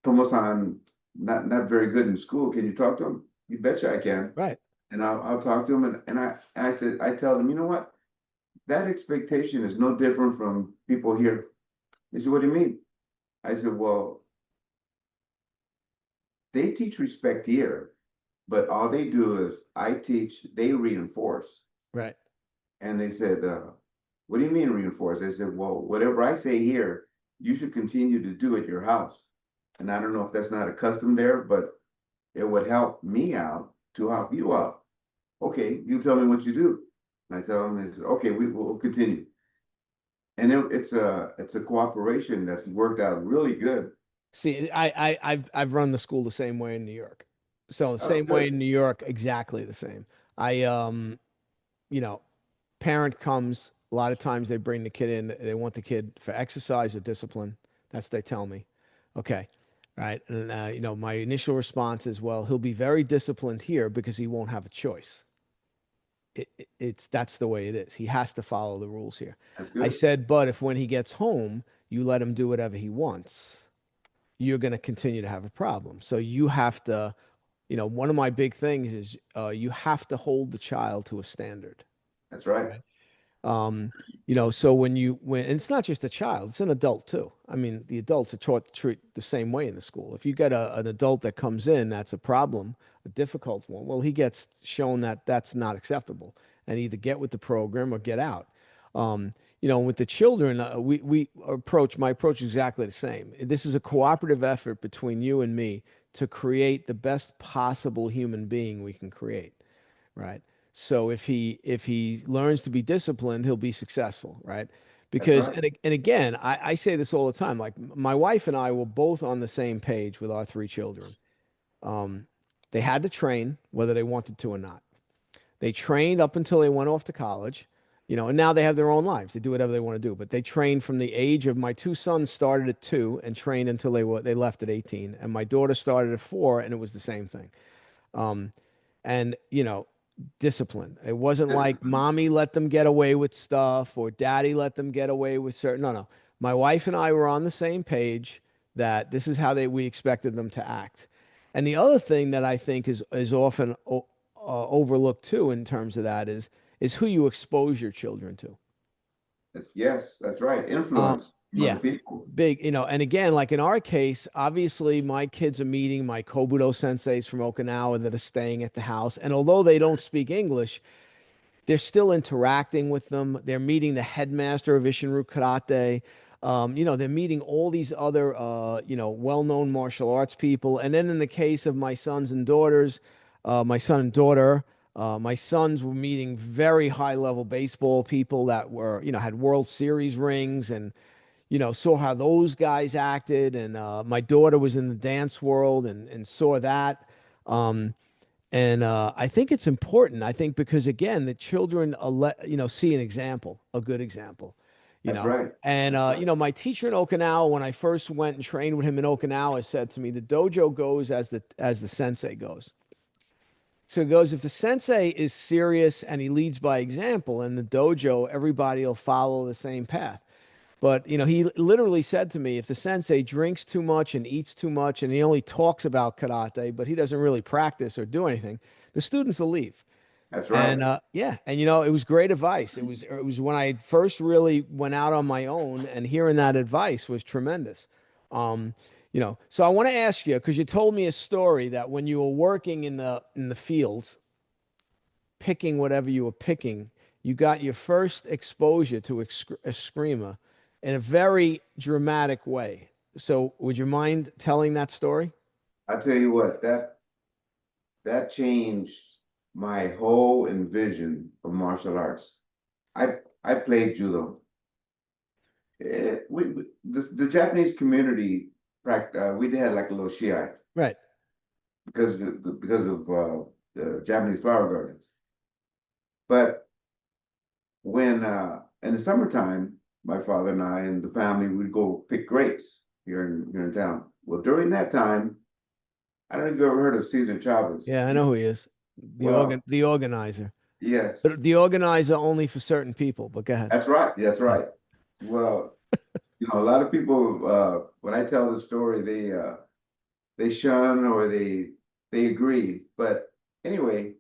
Tomo-san, not very good in school. Can you talk to him? You betcha I can.
Right.
And I'll talk to him and I tell them, you know what? That expectation is no different from people here. He said, what do you mean? I said, well, they teach respect here, but all they do is I teach, they reinforce.
Right.
And they said, what do you mean reinforce? I said, well, whatever I say here, you should continue to do at your house. And I don't know if that's not a custom there, but it would help me out to help you out. Okay, you tell me what you do. And I tell them, they said, okay, will continue. And it's a cooperation that's worked out really good.
See, I've run the school the same way in New York. So the
Oh, that's
same way
good.
in New York, exactly the same. I you know, parent comes, a lot of times they bring the kid in, they want the kid for exercise or discipline. That's what they tell me. Okay. Right. And my initial response is, well, he'll be very disciplined here because he won't have a choice. It's that's the way it is. He has to follow the rules here.
That's
I
good.
said, but if when he gets home, you let him do whatever he wants, you're going to continue to have a problem. So you have to, one of my big things is you have to hold the child to a standard.
That's right.
Right. Um, so when and it's not just a child, it's an adult too. I mean, the adults are taught to treat the same way in the school. If you get an adult that comes in, that's a problem, a difficult one. Well, he gets shown that that's not acceptable, and either get with the program or get out. With the children, my approach is exactly the same. This is a cooperative effort between you and me to create the best possible human being we can create, right? So if he learns to be disciplined, he'll be successful, right?
That's
Because,
right.
and again, I say this all the time. Like my wife and I were both on the same page with our three children. Um, they had to train whether they wanted to or not. They trained up until they went off to college, and now they have their own lives. They do whatever they want to do. But they trained from the age of my two sons started at 2 and trained until they left at 18, and my daughter started at 4, and it was the same thing. Um, and discipline. It wasn't like
Discipline.
mommy let them get away with stuff or daddy let them get away with certain. No, no. My wife and I were on the same page that this is how we expected them to act. And the other thing that I think is often overlooked too in terms of that is who you expose your children to.
Yes, that's right.
Um,
Influence from other
yeah,
people.
big, and again, like in our case, obviously my kids are meeting my Kobudo senseis from Okinawa that are staying at the house. And although they don't speak English, they're still interacting with them. They're meeting the headmaster of Ishinru Karate. They're meeting all these other, well-known martial arts people. And then in the case of my sons and daughters, my son and daughter, my sons were meeting very high-level baseball people that were, had World Series rings and, saw how those guys acted. And my daughter was in the dance world and saw that. Um, and I think it's important. I think because again, the children see an example, a good example, you
That's
know.
right.
And
That's right.
my teacher in Okinawa, when I first went and trained with him in Okinawa, said to me, "The dojo goes as the sensei goes." So it goes, if the sensei is serious and he leads by example, and the dojo, everybody will follow the same path. But he literally said to me, if the sensei drinks too much and eats too much, and he only talks about karate, but he doesn't really practice or do anything, the students will leave.
That's
And
right.
yeah, and it was great advice. It was when I first really went out on my own, and hearing that advice was tremendous. Um, so I want to ask you because you told me a story that when you were working in the fields, picking whatever you were picking, you got your first exposure to eskrima in a very dramatic way. So, would you mind telling that story?
I tell you what, that changed my whole envision of martial arts. I played judo. The Japanese community, we had like a little shiai
Right.
because of the Japanese flower gardens. But when in the summertime, my father and I and the family would go pick grapes here in town. Well, during that time, I don't know if you ever heard of Cesar Chavez.
Yeah, I know who he is.
Well,
The organizer.
yes,
But the organizer only for certain people. But go ahead.
that's right. That's
Yeah.
right. Well, a lot of people when I tell the story, they shun or they agree. But anyway,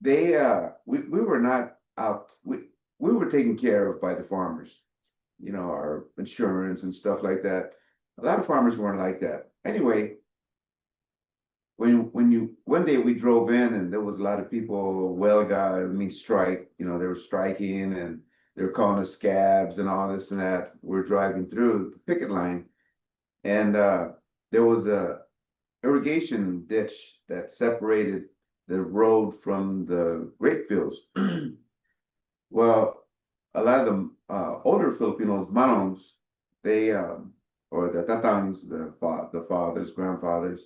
we were not out. We were taken care of by the farmers. Our insurance and stuff like that. A lot of farmers weren't like that. Anyway, when one day we drove in and there was a lot of people, well, guys, I mean, strike. They were striking and they were calling us scabs and all this and that. We're driving through the picket line, and there was a irrigation ditch that separated the road from the grape fields. Well, a lot of the older Filipinos, manongs, they or the tatangs, the fathers, grandfathers,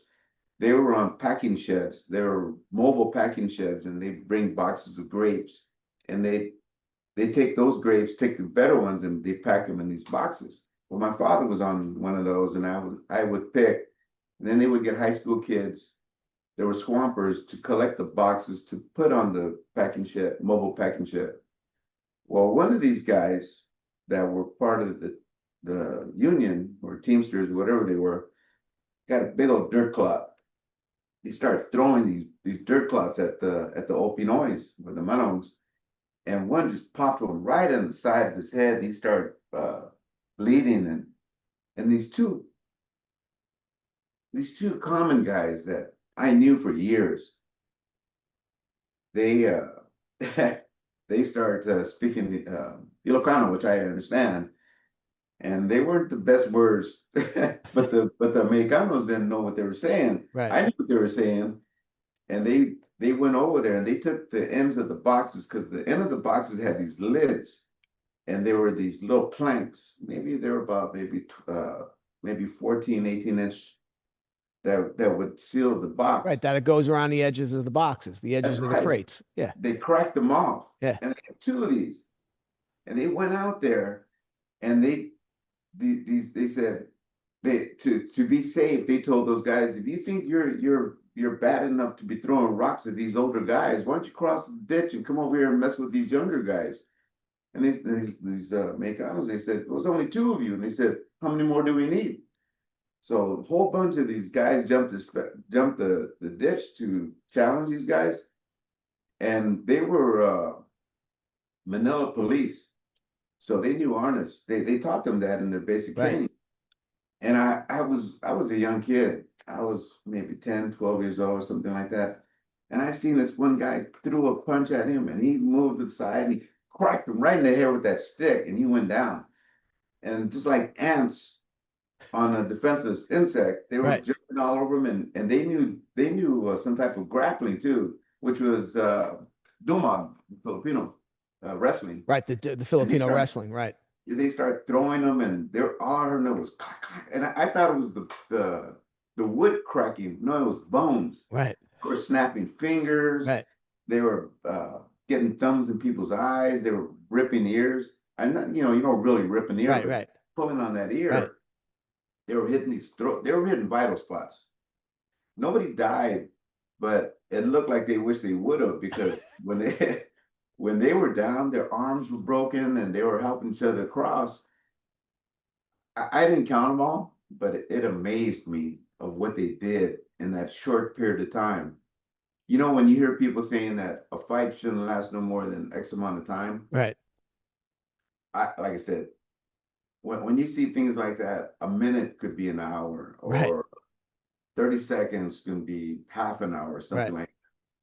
they were on packing sheds. They were mobile packing sheds, and they bring boxes of grapes, and they take those grapes, take the better ones, and they pack them in these boxes. Well, my father was on one of those, and I would pick. And then they would get high school kids. There were swampers to collect the boxes to put on the packing shed, mobile packing shed. Well, one of these guys that were part of the union or Teamsters, whatever they were, got a big old dirt clot. He started throwing these dirt clots at the Opinois or the Manongs, and one just popped him right in the side of his head. And he started bleeding, and these two common guys that I knew for years, they they started speaking Ilocano, which I understand, and they weren't the best words, but the Americanos didn't know what they were saying.
Right.
I knew what they were saying, and they went over there and they took the ends of the boxes because the end of the boxes had these lids, and there were these little planks. Maybe they were about maybe 14, 18 inch that would seal the
Right.
box.
That it goes around the edges of the boxes, the
That's
edges of the
right.
crates. Yeah.
They cracked them off,
Yeah.
and they had two of these, and they went out there, and they said to be safe. They told those guys, if you think you're bad enough to be throwing rocks at these older guys, why don't you cross the ditch and come over here and mess with these younger guys? And these Mexicanos, they said, "Well, there's only two of you." And they said, "How many more do we need?" So a whole bunch of these guys jumped the ditch to challenge these guys, and they were Manila police, so they knew Arnis. They taught them that in their basic
Right.
training. And I was a young kid. I was maybe 10, 12 years old or something like that. And I seen this one guy threw a punch at him, and he moved to the side and he cracked him right in the head with that stick, and he went down. And just like ants on a defenseless insect, they were
Right.
jumping all over him, and they knew some type of grappling too, which was Dumag, Filipino wrestling.
Right. The
And they
Filipino
started
wrestling. Right.
they start throwing them, and they're all I heard was clack, clack. And I thought it was the wood cracking. No, it was bones.
Right.
They were snapping fingers.
Right.
They were getting thumbs in people's eyes. They were ripping ears. And not, you don't really rip an ear,
Right.
but
Right.
pulling on that
Right.
ear. They were hitting They were hitting vital spots. Nobody died, but it looked like they wish they would have, because when they when they were down, their arms were broken and they were helping each other across. I didn't count them all, but it amazed me of what they did in that short period of time. When you hear people saying that a fight shouldn't last no more than X amount of time,
Right.
like I said, when you see things like that, a minute could be an hour,
Right.
or 30 seconds can be half an hour,
Right.
something like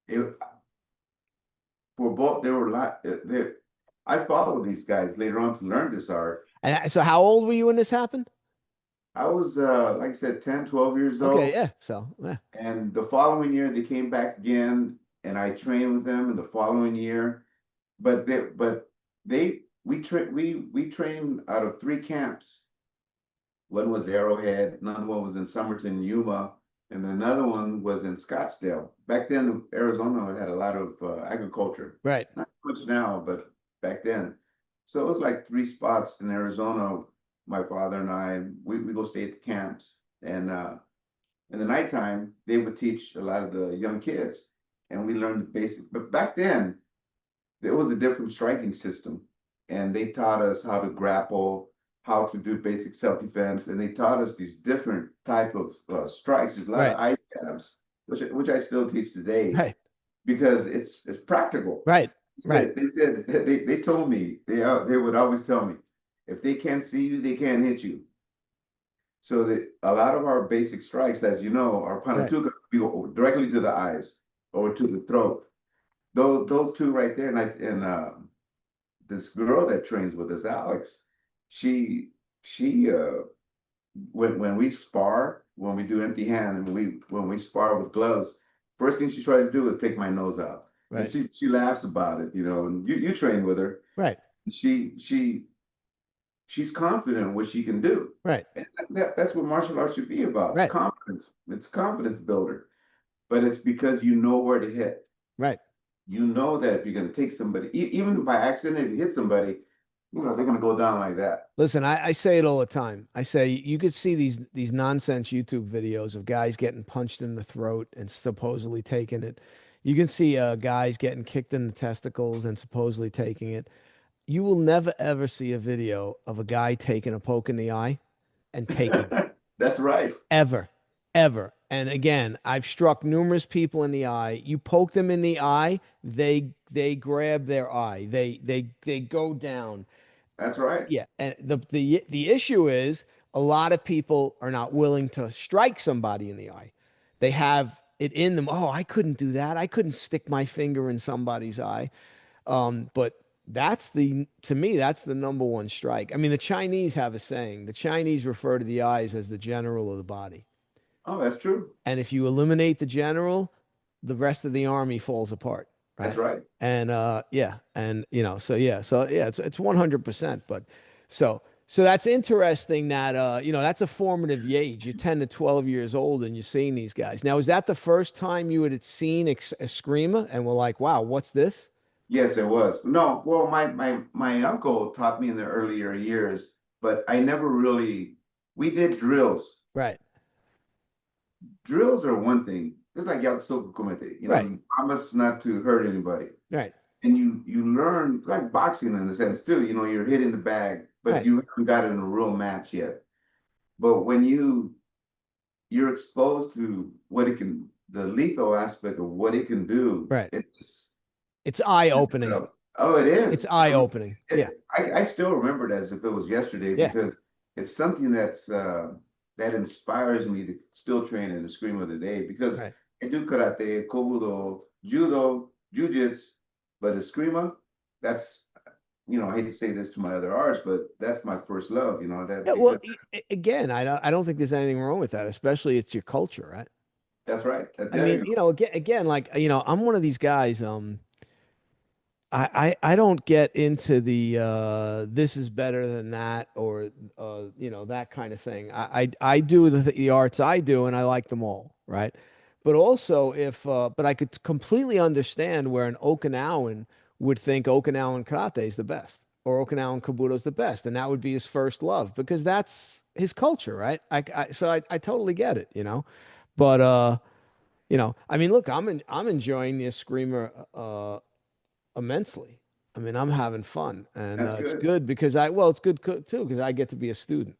that. For both, there were a lot. I followed these guys later on to learn this art.
And so, how old were you when this happened?
I was, like I said, 10, 12 years
Okay.
old.
Yeah. So, yeah.
And the following year, they came back again, and I trained with them in the following year. But we trained out of three camps. One was Arrowhead, another one was in Somerton, Yuma, and another one was in Scottsdale. Back then, Arizona had a lot of agriculture.
Right.
Not much now, but back then. So it was like three spots in Arizona. My father and I, we go stay at the camps. And in the nighttime, they would teach a lot of the young kids. And we learned the basic. But back then, there was a different striking system. And they taught us how to grapple, how to do basic self-defense. And they taught us these different type of strikes. There's a lot of
Right.
eye jabs, which I still teach today,
Right.
because it's practical.
Right. Right.
They told me, they would always tell me, if they can't see you, they can't hit you. So that a lot of our basic strikes, as you know, our
Right.
panatuka, we go directly to the eyes or to the throat. Those two right there, and this girl that trains with us, Alex, she when we spar, when we do empty hand, and when we spar with gloves, first thing she tries to do is take my nose out, and
Right.
she laughs about it, and you train with her.
Right.
She's confident in what she can do.
Right.
And that's what martial arts should be about.
Right.
Confidence. It's a confidence builder. But it's because you know where to hit.
Right.
You know that if you're going to take somebody, even by accident, if you hit somebody, they're going to go down like that.
Listen, I say it all the time. I say you could see these nonsense YouTube videos of guys getting punched in the throat and supposedly taking it. You can see guys getting kicked in the testicles and supposedly taking it. You will never ever see a video of a guy taking a poke in the eye and taking it.
That's right.
Ever. Ever. And again, I've struck numerous people in the eye. You poke them in the eye, they grab their eye. They go down.
That's right.
Yeah, and the issue is a lot of people are not willing to strike somebody in the eye. They have it in them. Oh, I couldn't do that. I couldn't stick my finger in somebody's eye. But to me, that's the number one strike. I mean, the Chinese have a saying. The Chinese refer to the eyes as the general of the body.
Oh, that's true.
And if you eliminate the general, the rest of the army falls apart,
That's
right?
right.
And yeah, and so yeah, it's 100%. But so that's interesting that that's a formative age. You're 10 to 12 years old and you're seeing these guys. Now, is that the first time you had seen Eskrima and were like, wow, what's this?
Yes, it was. No, well, my uncle taught me in the earlier years, but I never really. We did drills.
Right,
Drills are one thing. It's like yakusoku kumite.
right,
You promise not to hurt anybody,
right,
and you learn like boxing in a sense too. You're hitting the bag, but
right,
you haven't got it in a real match yet. But when you're exposed to what it can, the lethal aspect of what it can do,
right.
it's
It's eye-opening.
oh, it
It's
is.
eye-opening. Yeah,
I still remember it as if it was yesterday
yeah,
because it's something that inspires me to still train in the scream of the day because
right.
I do karate, kobudo, judo, jujitsu, but eskrima, that's I hate to say this to my other arts, but that's my first love, that
Yeah, well,
because
again, I don't think there's anything wrong with that, especially it's your culture, right?
that's right.
I
There
mean,
you
again, like, I'm one of these guys, I don't get into the this is better than that or that kind of thing. I do the arts I do and I like them all, right? But also if but I could completely understand where an Okinawan would think Okinawan karate is the best or Okinawan Kobudo is the best and that would be his first love because that's his culture, right? So I totally get it, But I mean, look, I'm enjoying the Screamer immensely. I mean, I'm having fun, and
that's
it's
good.
good because it's good too because I get to be a student.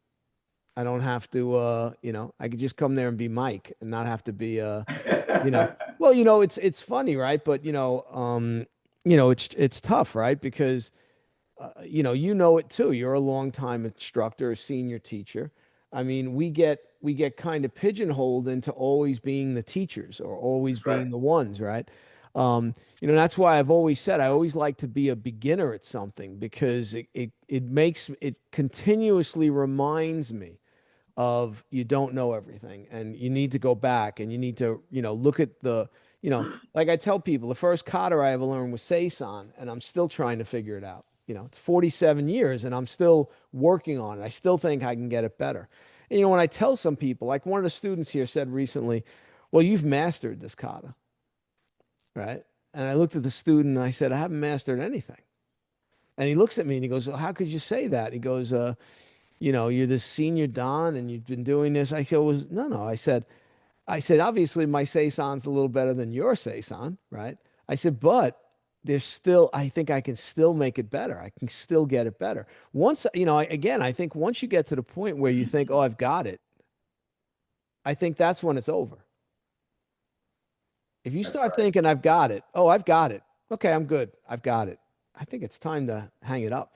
I don't have to, I could just come there and be Mike and not have to be, you know, well, it's funny, right? But it's tough, right? Because it too. You're a longtime instructor, a senior teacher. I mean, we get kind of pigeonholed into always being the teachers or always
That's right.
being the ones, right? That's why I've always said I always like to be a beginner at something because it continuously reminds me of you don't know everything and you need to go back and you need to, look at like I tell people, the first kata I ever learned was Seisan, and I'm still trying to figure it out. It's 47 years and I'm still working on it. I still think I can get it better. And, when I tell some people, like one of the students here said recently, well, you've mastered this kata, right? And I looked at the student and I said, I haven't mastered anything. And he looks at me and he goes, well, how could you say that? He goes, you're this senior Don and you've been doing this. I said, was no, no. I said, obviously my Seisan's a little better than your Seisan, right? I said, but I think I can still make it better. I can still get it better. Once, again, I think once you get to the point where you think, oh, I've got it, I think that's when it's over. If you
That's
start
right.
thinking, I've got it, oh, I've got it. Okay, I'm good. I've got it. I think it's time to hang it up.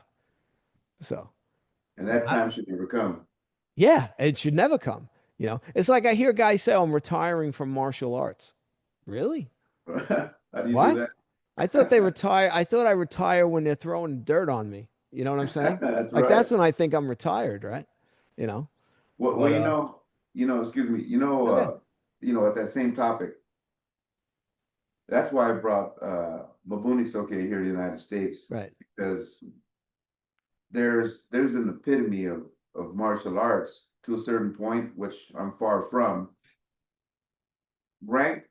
So,
And that
I,
time should never come.
yeah, it should never come. It's like I hear guys say, oh, I'm retiring from martial arts. Really?
How do you do
What?
that?
I thought they retire. I thought I retire when they're throwing dirt on me. You know what I'm saying?
That's
Like
right.
that's when I think I'm retired, right? You know.
Well,
But
excuse me,
okay,
at that same topic, that's why I brought Mabuni Soke here to the United States
right.
because there's an epitome of martial arts to a certain point, which I'm far from. Rank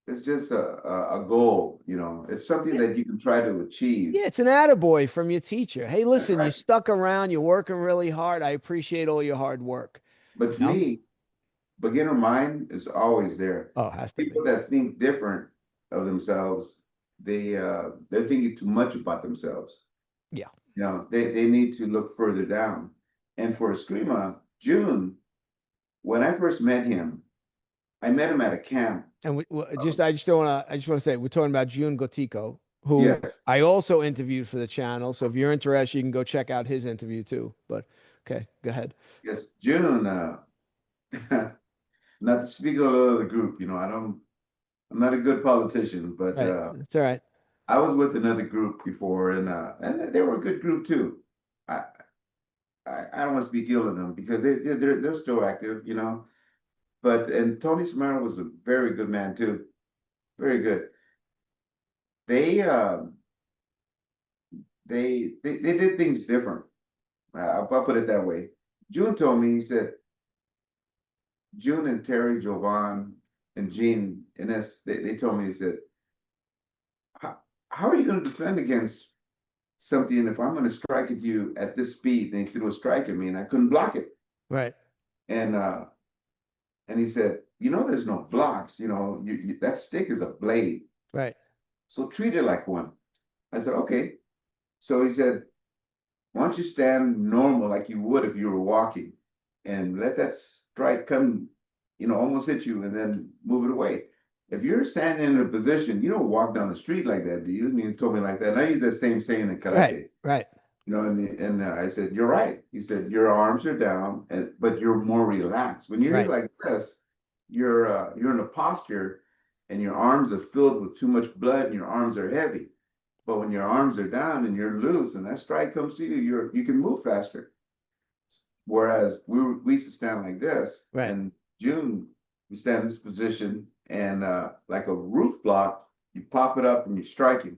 is just a goal, It's something
Yeah,
that you can try to achieve.
yeah, it's an attaboy from your teacher. Hey,
That's
listen, you
right.
stuck around. You're working really hard. I appreciate all your hard work.
But
You
to
know?
me, beginner mind is always there.
Oh, it has to be.
People that think different of themselves, they're thinking too much about themselves.
Yeah.
They need to look further down. And for Eskrima, June, when I first met him, I met him at a camp.
And I just want to say we're talking about Jun Gotico, who
Yes,
I also interviewed for the channel. So if you're interested, you can go check out his interview too. But okay, go ahead.
yes, June. Not to speak of the group, I'm not a good politician, but
Right. It's all right.
I was with another group before, and they were a good group too. I I don't want to speak ill of them because they're still active. But and Tony Samara was a very good man too, very good. they they did things different. I'll put it that way. June told me, he said, June and Terry, Jovan, and Gene, Ines, they told me, he said, how are you going to defend against something if I'm going to strike at you at this speed? And he threw a strike at me and I couldn't block it.
Right.
And he said, there's no blocks. That stick is a blade.
Right.
So treat it like one. I said, okay. So he said, why don't you stand normal like you would if you were walking and let that strike come, almost hit you and then move it away. If you're standing in a position, you don't walk down the street like that, do you? And he told me like that. And I use that same saying in
Right.
karate.
Right.
And I said, you're right. He said, your arms are down, but you're more relaxed. When you're
Right.
like this, you're in a posture and your arms are filled with too much blood and your arms are heavy. But when your arms are down and you're loose and that strike comes to you, you can move faster. Whereas we used to stand like this,
Right.
and June, we stand in this position and like a roof block, you pop it up and you're striking.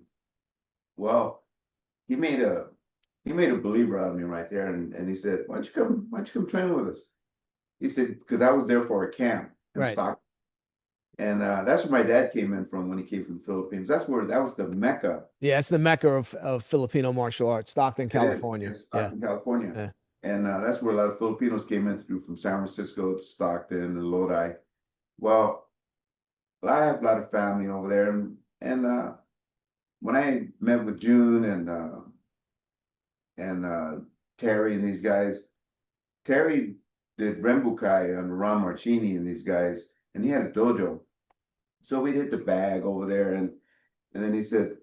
Well, he made a believer out of me right there, and he said, why don't you come train with us? He said, because I was there for a camp in
Right.
Stockton. And that's where my dad came in from when he came from the Philippines. That was the Mecca.
Yeah, it's the mecca of Filipino martial arts, Stockton,
It is.
California.
It's
Yeah.
Stockton, California.
Yeah.
And that's where a lot of Filipinos came in through from San Francisco to Stockton and Lodi. Well, I have a lot of family over there. And when I met with June and Terry and these guys, Terry did Rembukai under Ron Marchini and these guys, and he had a dojo. So we did the bag over there, and then he said,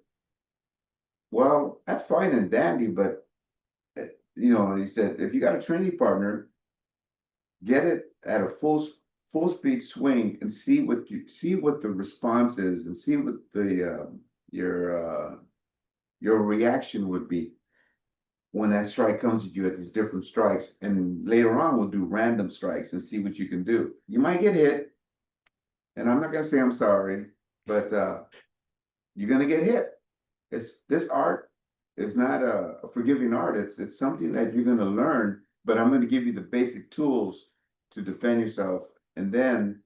well, that's fine and dandy, but he said, if you got a training partner, get it at a full speed swing and see what the response is and see what the your reaction would be when that strike comes at you at these different strikes. And later on, we'll do random strikes and see what you can do. You might get hit, and I'm not gonna say I'm sorry, but you're gonna get hit. This art is not a forgiving art. It's something that you're gonna learn, but I'm gonna give you the basic tools to defend yourself, and then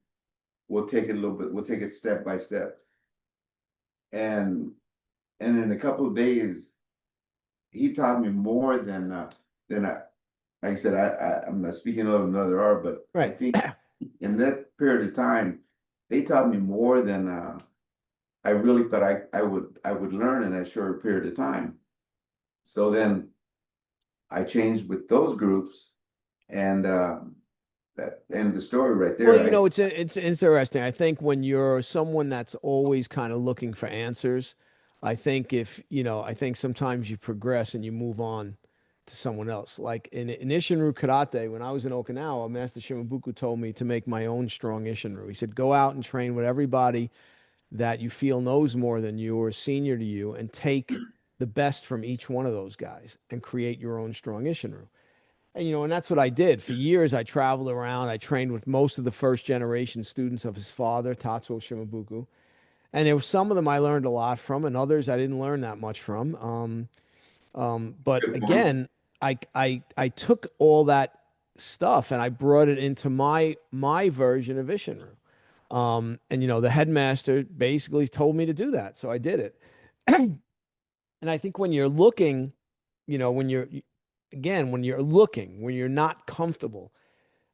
we'll take it a little bit. We'll take it step by step, and in a couple of days, he taught me more than I. Like I said, I'm not speaking of another art, but I
Right.
think in that period of time, they taught me more than I really thought I would learn in that short period of time. So then I changed with those groups, and that ended the story right
Well,
there.
it's interesting. I think when you're someone that's always kind of looking for answers, I think I think sometimes you progress and you move on to someone else. Like in Ishinru Karate, when I was in Okinawa, Master Shimabuku told me to make my own strong Ishinru. He said, go out and train with everybody that you feel knows more than you or is senior to you and take the best from each one of those guys and create your own strong Ishinru. And that's what I did. For years, I traveled around. I trained with most of the first generation students of his father, Tatsuo Shimabuku. And there were some of them I learned a lot from, and others I didn't learn that much from. But
Good point.
again, I took all that stuff and I brought it into my version of Ishinru. And the headmaster basically told me to do that, so I did it. And I think when you're looking, when you're again, when you're not comfortable,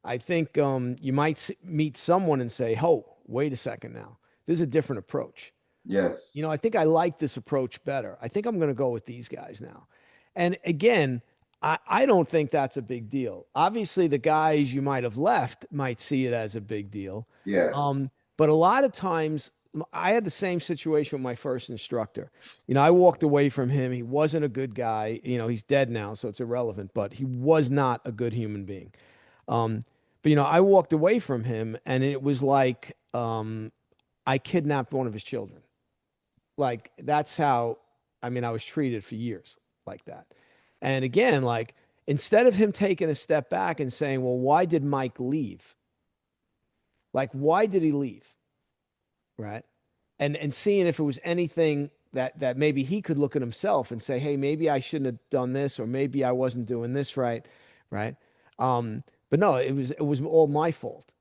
I think you might meet someone and say, "Oh, wait a second now. This is a different approach."
Yes.
I think I like this approach better. I think I'm going to go with these guys now. And again, I don't think that's a big deal. Obviously, the guys you might have left might see it as a big deal.
Yes.
But a lot of times, I had the same situation with my first instructor. I walked away from him. He wasn't a good guy. He's dead now, so it's irrelevant, but he was not a good human being. Um, but I walked away from him, and it was like I kidnapped one of his children. Like that's how I was treated for years like that. And again, like instead of him taking a step back and saying, "Well, why did Mike leave? Like why did he leave?" Right? And seeing if it was anything that maybe he could look at himself and say, hey, maybe I shouldn't have done this, or maybe I wasn't doing this right, right? But no, it was all my fault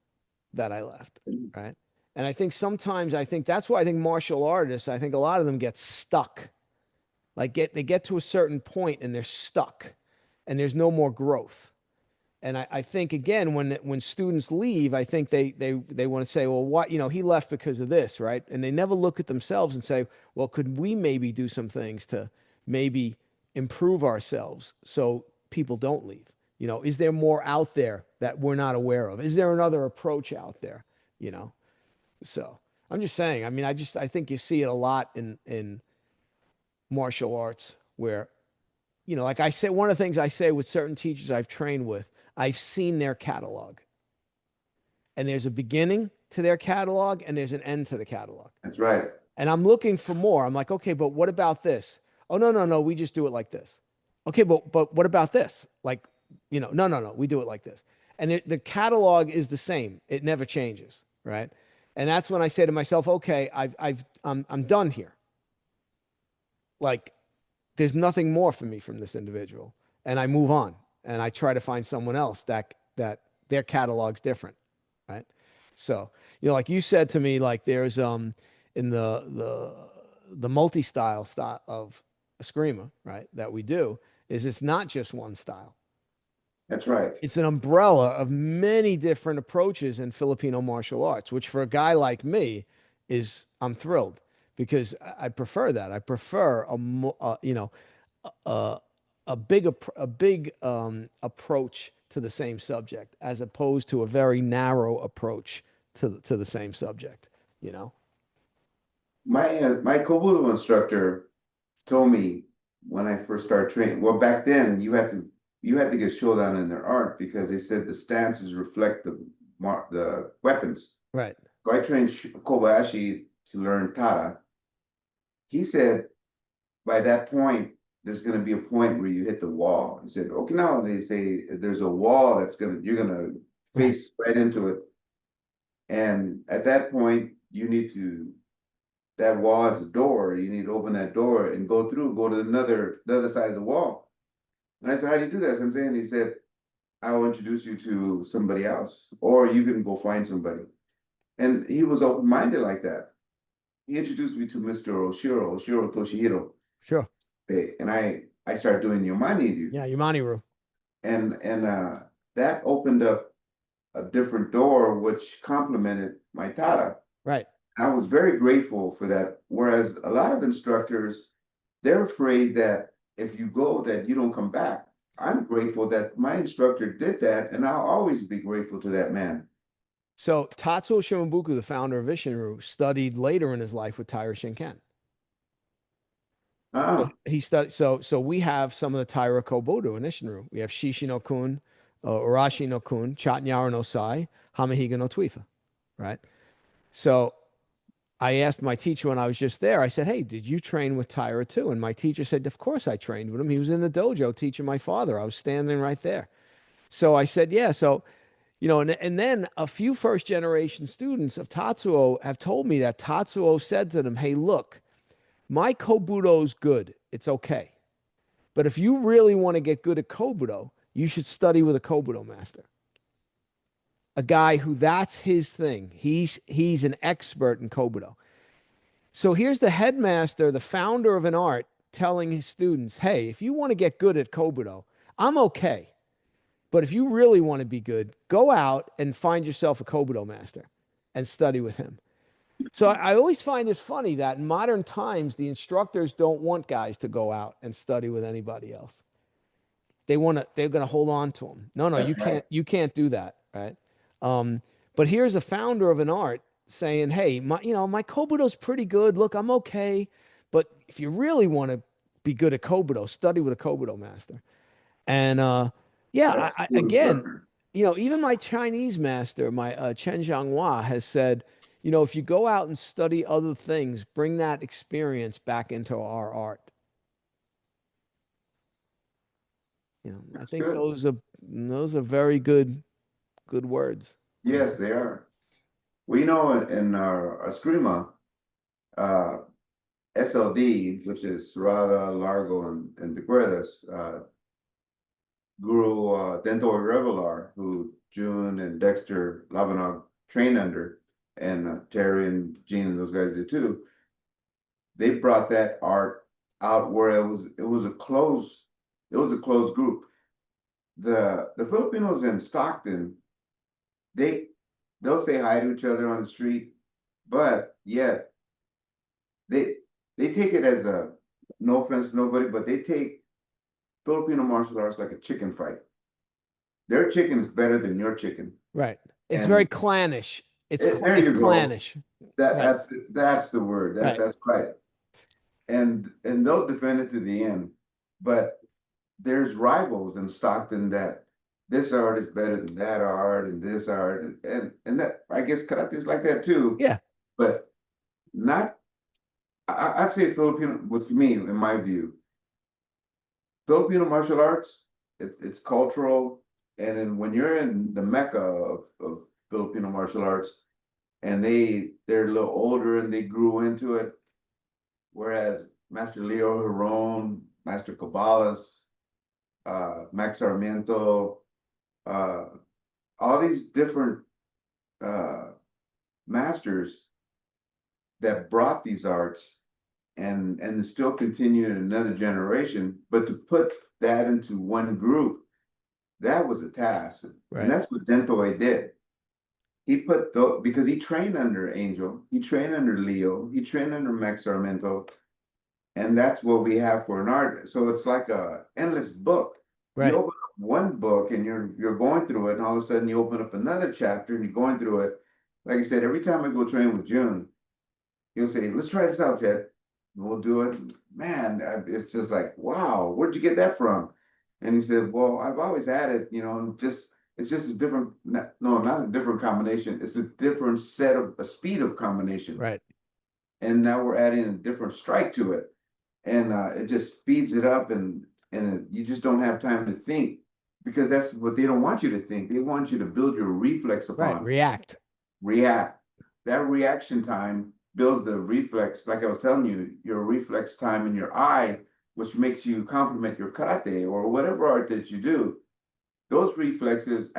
that I left, right? And I think sometimes I think that's why I think martial artists, I think a lot of them get stuck. Like they get to a certain point and they're stuck and there's no more growth. And I think again, when students leave, I think they want to say, well, what, he left because of this, right? And they never look at themselves and say, well, could we maybe do some things to maybe improve ourselves so people don't leave? Is there more out there that we're not aware of? Is there another approach out there? You know? So I'm just saying, I mean, I think you see it a lot in martial arts where, like I say, one of the things I say with certain teachers I've trained with, I've seen their catalog. And there's a beginning to their catalog and there's an end to the catalog.
That's right.
And I'm looking for more. I'm like, okay, but what about this? Oh, no, no, no, we just do it like this. Okay, but what about this? Like, no, no, no, we do it like this. And the catalog is the same. It never changes, right? And that's when I say to myself, okay, I'm done here. Like, there's nothing more for me from this individual, and I move on and I try to find someone else that their catalog's different, right? So, like you said to me, like there's in the multi-style style of eskrima, right, that we do, is it's not just one style.
That's right.
It's an umbrella of many different approaches in Filipino martial arts, which for a guy like me I'm thrilled because I prefer that. I prefer a a big approach to the same subject as opposed to a very narrow approach to the same subject, you know?
My Kobudo instructor told me when I first started training. Well, back then you had to get showdown in their art because they said the stances reflect the weapons.
Right.
So I trained Kobayashi to learn Tara. He said by that point there's going to be a point where you hit the wall. He said Okinawa they say there's a wall you're going to
Right.
face right into it, and at that point you need to that wall is a door. You need to open that door and go to the other side of the wall. And I said, how do you do that, Sensei? And he said, I will introduce you to somebody else, or you can go find somebody. And he was open-minded like that. He introduced me to Mr. Oshiro Toshihiro.
Sure.
And I started doing Yamanni-Ryu.
Yeah, Yamanni-Ryu.
And that opened up a different door, which complemented my Tara.
Right.
I was very grateful for that. Whereas a lot of instructors, they're afraid that if you go, that you don't come back. I'm grateful that my instructor did that, and I'll always be grateful to that man.
So Tatsuo Shimabukuro, the founder of Isshin-Ryu, studied later in his life with Taira Shinken. So
Ah,
he studied. So we have some of the Taira Kobudo in Isshin-Ryu. We have Shishi no Kun, Urashi no Kun, Chatnyara no Sai, Hamahiga no Tuifa, right? So I asked my teacher when I was just there, I said, hey, did you train with Taira too? And my teacher said, of course I trained with him. He was in the dojo teaching my father. I was standing right there. So I said, yeah. So, and then a few first generation students of Tatsuo have told me that Tatsuo said to them, hey, look, my Kobudo's good. It's okay. But if you really want to get good at Kobudo, you should study with a Kobudo master. A guy who that's his thing. He's an expert in Kobudo. So here's the headmaster, the founder of an art, telling his students, hey, if you want to get good at Kobudo, I'm okay. But if you really want to be good, go out and find yourself a Kobudo master and study with him. So I always find it funny that in modern times, the instructors don't want guys to go out and study with anybody else. They're going to hold on to them. No, no,
that's right.
you can't do that, right? But here's a founder of an art saying, "Hey, my Kobudo's pretty good. Look, I'm okay, but if you really want to be good at Kobudo, study with a Kobudo master." And yeah,
That's
I
a cool
again,
instructor.
even my Chinese master, my Chen Zhanghua, has said, if you go out and study other things, bring that experience back into our art. I
That's
think
good.
those are very good words.
Yes, they are. Well, in our Eskrima, uh, SLD, which is Serrada, Largo, and De Cuerdas, Guru Dento Revelar, who June and Dexter Labanov trained under, and Terry and Gene and those guys did too. They brought that art out where it was a closed group. The Filipinos in Stockton, they they'll say hi to each other on the street, but yet they they take it as a, no offense to nobody, but they take Filipino martial arts like a chicken fight. Their chicken is better than your chicken.
Right. It's very
And
clannish.
there
It's
you go.
clannish.
That
Right.
that's the word.
Right.
That's right. And they'll defend it to the end. But there's rivals in Stockton that this art is better than that art and this art and that, I guess karate is like that too.
Yeah.
But not, I'd say Filipino, with me, in my view, Filipino martial arts, it's cultural. And then when you're in the mecca of Filipino martial arts, and they're a little older and they grew into it, whereas Master Leo Huron, Master Cabalas, Max Sarmiento, uh, all these different uh, masters that brought these arts and still continue in another generation, but to put that into one group, that was a task. And
Right.
that's what Dentoy did. He put because he trained under Angel, he trained under Leo, he trained under Max Sarmiento, and that's what we have for an art. So it's like a endless book. You
Right.
open up one book and you're going through it, and all of a sudden you open up another chapter and you're going through it. Like I said, every time I go train with June, he'll say, "Let's try this out, Ted." And we'll do it. Man, it's just like, wow, where'd you get that from? And he said, "Well, I've always had it, and just it's just a different, no, not a different combination. It's a different set of a speed of combination,
Right.
and now we're adding a different strike to it, and it just speeds it up, and you just don't have time to think because that's what they don't want you to think. They want you to build your reflex
Right.
upon
React.
react. That reaction time builds the reflex, like I was telling you, your reflex time in your eye, which makes you complement your karate or whatever art that you do. Those reflexes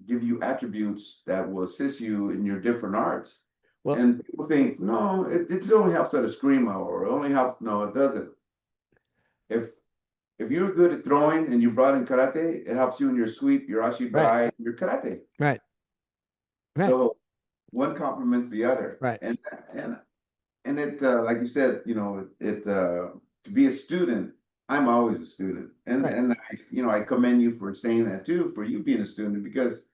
give you attributes that will assist you in your different arts.
Well,
And people think, no, it only helps at a screamo, or it only helps. No, it doesn't. If if you're good at throwing and you brought in karate, it helps you in your sweep, your
right.
ashibai, your karate.
Right. Right.
So one complements the other.
Right.
And it like you said, to be a student, I'm always a student. And
Right.
I commend you for saying that too, for you being a student, because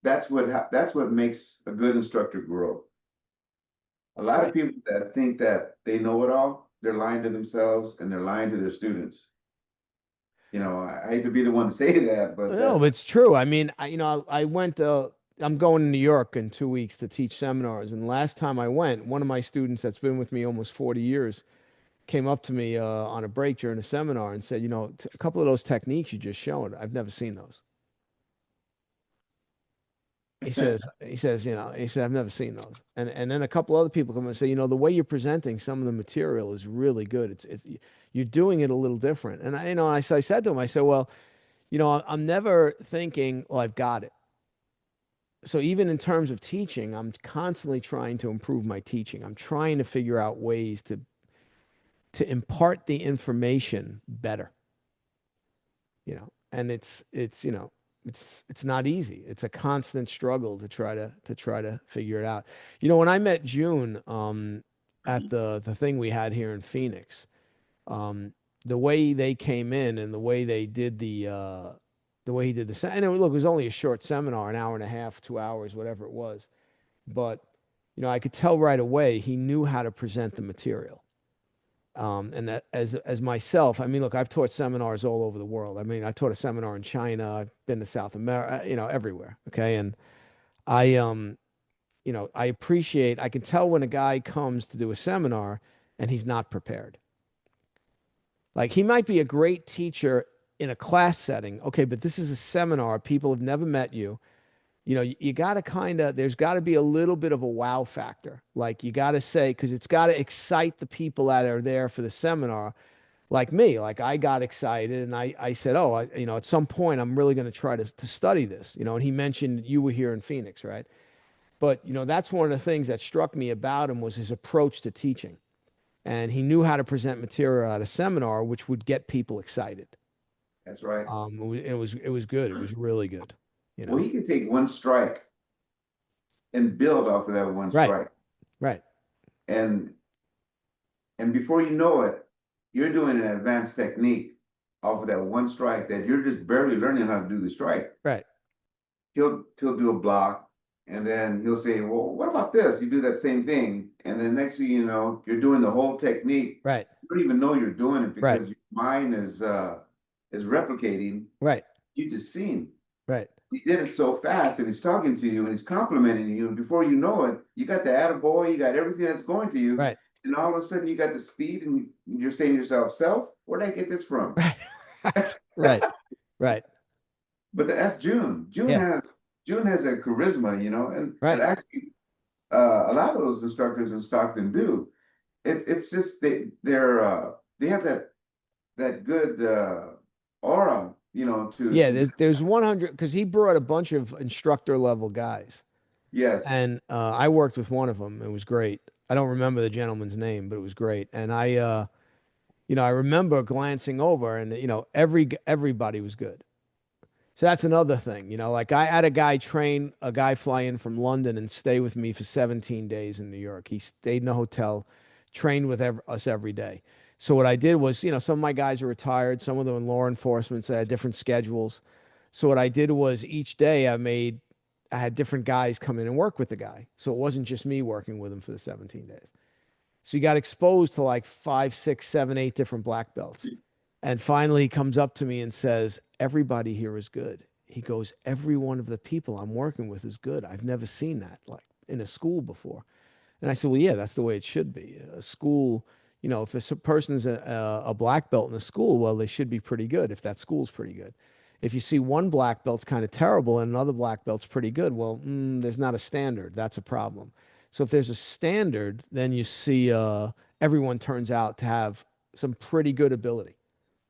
that's what makes a good instructor grow. A lot of
Right.
people that think that they know it all, they're lying to themselves and they're lying to their students. I hate to be the one to say that, but
No, but it's true. I mean, I went, I'm going to New York in 2 weeks to teach seminars. And last time I went, one of my students that's been with me almost 40 years came up to me on a break during a seminar and said, a couple of those techniques you just showed, I've never seen those. He said, I've never seen those. And then a couple other people come and say, the way you're presenting some of the material is really good. It's you're doing it a little different. And I said to him, I said, well, I'm never thinking, well, I've got it. So even in terms of teaching, I'm constantly trying to improve my teaching. I'm trying to figure out ways to impart the information better, and it's not easy. It's a constant struggle to try to figure it out. When I met June at the thing we had here in Phoenix, um, the way they came in and the way they did the way he did and look, it was only a short seminar, an hour and a half, 2 hours, whatever it was. But, I could tell right away he knew how to present the material. And that as myself, I mean, look, I've taught seminars all over the world. I mean, I taught a seminar in China. I've been to South America, everywhere. Okay. And I, I appreciate, I can tell when a guy comes to do a seminar and he's not prepared. Like he might be a great teacher in a class setting. Okay. But this is a seminar. People have never met you. You know, you got to kind of, there's got to be a little bit of a wow factor. Like you got to say, because it's got to excite the people that are there for the seminar. Like me, like I got excited and I said, oh, you know, at some point I'm really going to try to study this, you know, and he mentioned you were here in Phoenix, right? But, you know, that's one of the things that struck me about him was his approach to teaching. And he knew how to present material at a seminar, which would get people excited.
That's right.
It was good. It was really good, you
Well,
know?
he can take one strike and build off of that one
Right,
strike.
right,
And before you know it, you're doing an advanced technique off of that one strike that you're just barely learning how to do the strike.
right,
He'll do a block and then he'll say, well, what about this? You do that same thing. And then next thing you know, you're doing the whole technique.
right,
You don't even know you're doing it
right,
because your mind is replicating
right,
you just seen.
right,
He did it so fast and he's talking to you and he's complimenting you. And before you know it, you got the attaboy, you got everything that's going to you.
right,
And all of a sudden you got the speed and you're saying to yourself, self, where'd I get this from?
right, right, right.
But that's June.
Yeah,
June has a charisma, and
right.
actually a lot of those instructors in Stockton do. It's just they have that good aura,
Yeah,
to
there's 100 because he brought a bunch of instructor level guys,
yes.
and I worked with one of them. It was great. I don't remember the gentleman's name, but it was great. And you know, I remember glancing over, and you know, everybody was good. So that's another thing, you know, like I had a guy fly in from London and stay with me for 17 days in New York. He stayed in a hotel, trained with us every day. So what I did was, you know, some of my guys are retired, some of them in law enforcement, so I had different schedules. So what I did was each day I had different guys come in and work with the guy. So it wasn't just me working with him for the 17 days. So you got exposed to like five, six, seven, eight different black belts. And finally, he comes up to me and says, everybody here is good. He goes, every one of the people I'm working with is good. I've never seen that like in a school before. And I said, well, yeah, that's the way it should be. A school, you know, if a person is a black belt in a school, well, they should be pretty good if that school's pretty good. If you see one black belt's kind of terrible and another black belt's pretty good, well, there's not a standard. That's a problem. So if there's a standard, then you see everyone turns out to have some pretty good ability,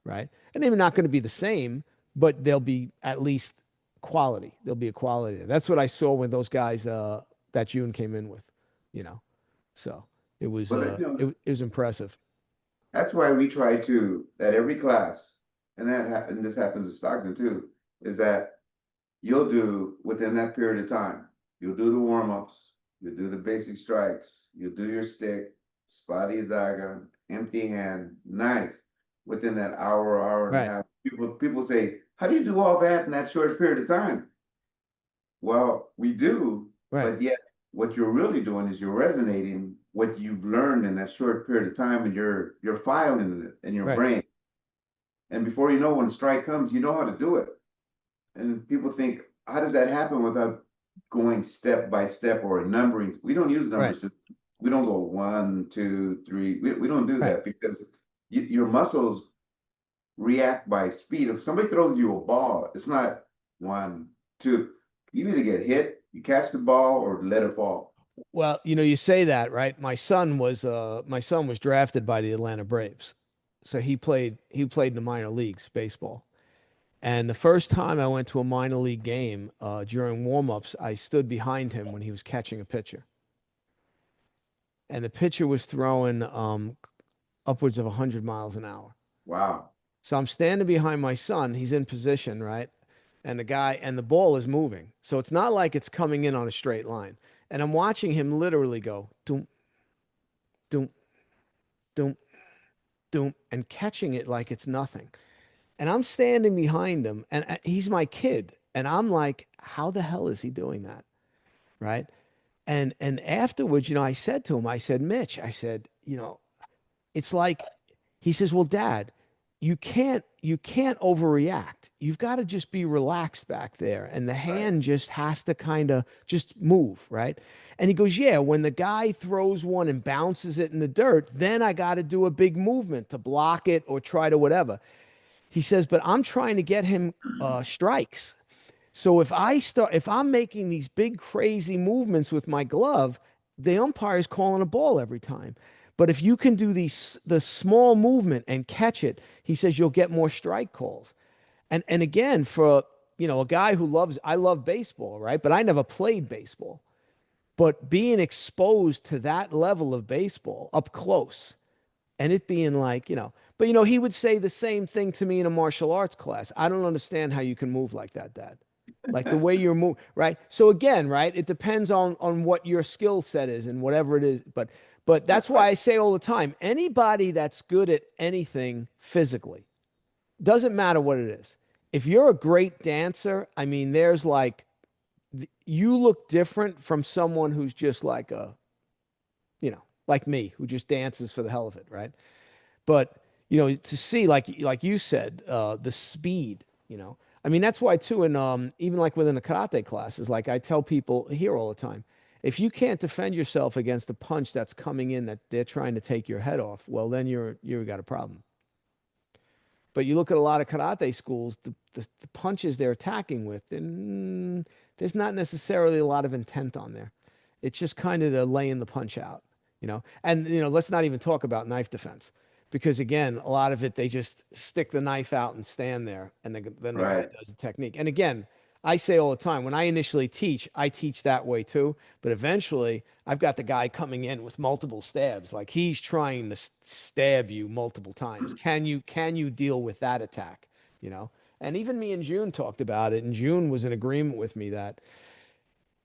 right? And they're not going to be the same, but they'll be at least quality. There'll be a quality there. That's what I saw with those guys that June came in with, you know. So it was
But
it was impressive.
that's why we try to at every class, and this happens in Stockton too, is that you'll do within that period of time. You'll do the warm-ups, you'll do the basic strikes, you'll do your stick, spadi daga, empty hand, knife within that hour and a
Right,
half. People say, how do you do all that in that short period of time? Well, we do,
right,
but yet what you're really doing is you're resonating what you've learned in that short period of time and you're filing it in your
right,
brain. And before you know when strike comes, you know how to do it. And people think, how does that happen without going step by step or numbering? We don't use
right,
numbers. We don't go 1, 2, 3. We don't do
right.
that because your muscles react by speed. If somebody throws you a ball, it's not 1, 2. You either get hit, you catch the ball, or let it fall.
Well, you know, you say that, right? My son was drafted by the Atlanta Braves. So he played in the minor leagues baseball. And the first time I went to a minor league game, during warm-ups, I stood behind him when he was catching a pitcher. And the pitcher was throwing upwards of 100 miles an hour.
Wow.
So I'm standing behind my son. He's in position, right? And the ball is moving. So it's not like it's coming in on a straight line. And I'm watching him literally go doom, doom, doom, doom, and catching it like it's nothing. And I'm standing behind him, and he's my kid. And I'm like, how the hell is he doing that? Right. And afterwards, you know, I said to him, I said, Mitch, I said, you know, it's like he says, well, Dad, you can't overreact. You've got to just be relaxed back there. And the
Right.
hand just has to kind of just move, right? And he goes, yeah, when the guy throws one and bounces it in the dirt, then I got to do a big movement to block it or try to whatever. He says, but I'm trying to get him strikes. So if I'm making these big crazy movements with my glove, the umpire is calling a ball every time. But if you can do the small movement and catch it, he says you'll get more strike calls. And again, for a guy who I love baseball, right? But I never played baseball. But being exposed to that level of baseball up close and it being like, but he would say the same thing to me in a martial arts class. I don't understand how you can move like that, Dad. Like the way you're move, right? So again, right, it depends on what your skill set is and whatever it is. But that's why I say all the time, anybody that's good at anything physically, doesn't matter what it is. If you're a great dancer, I mean, there's like you look different from someone who's just like like me, who just dances for the hell of it, right? But to see like you said, the speed, I mean that's why too, and even like within the karate classes, like I tell people here all the time, if you can't defend yourself against a punch that's coming in that they're trying to take your head off, well then you got a problem. But you look at a lot of karate schools, the punches they're attacking with, and there's not necessarily a lot of intent on there. It's just kind of the laying the punch out, And let's not even talk about knife defense, because again, a lot of it they just stick the knife out and stand there, and then the guy
Right.
does the technique. And again, I say all the time, when I initially teach, I teach that way too. But eventually, I've got the guy coming in with multiple stabs, like he's trying to stab you multiple times. Can you deal with that attack? You know. And even me and June talked about it, and June was in agreement with me that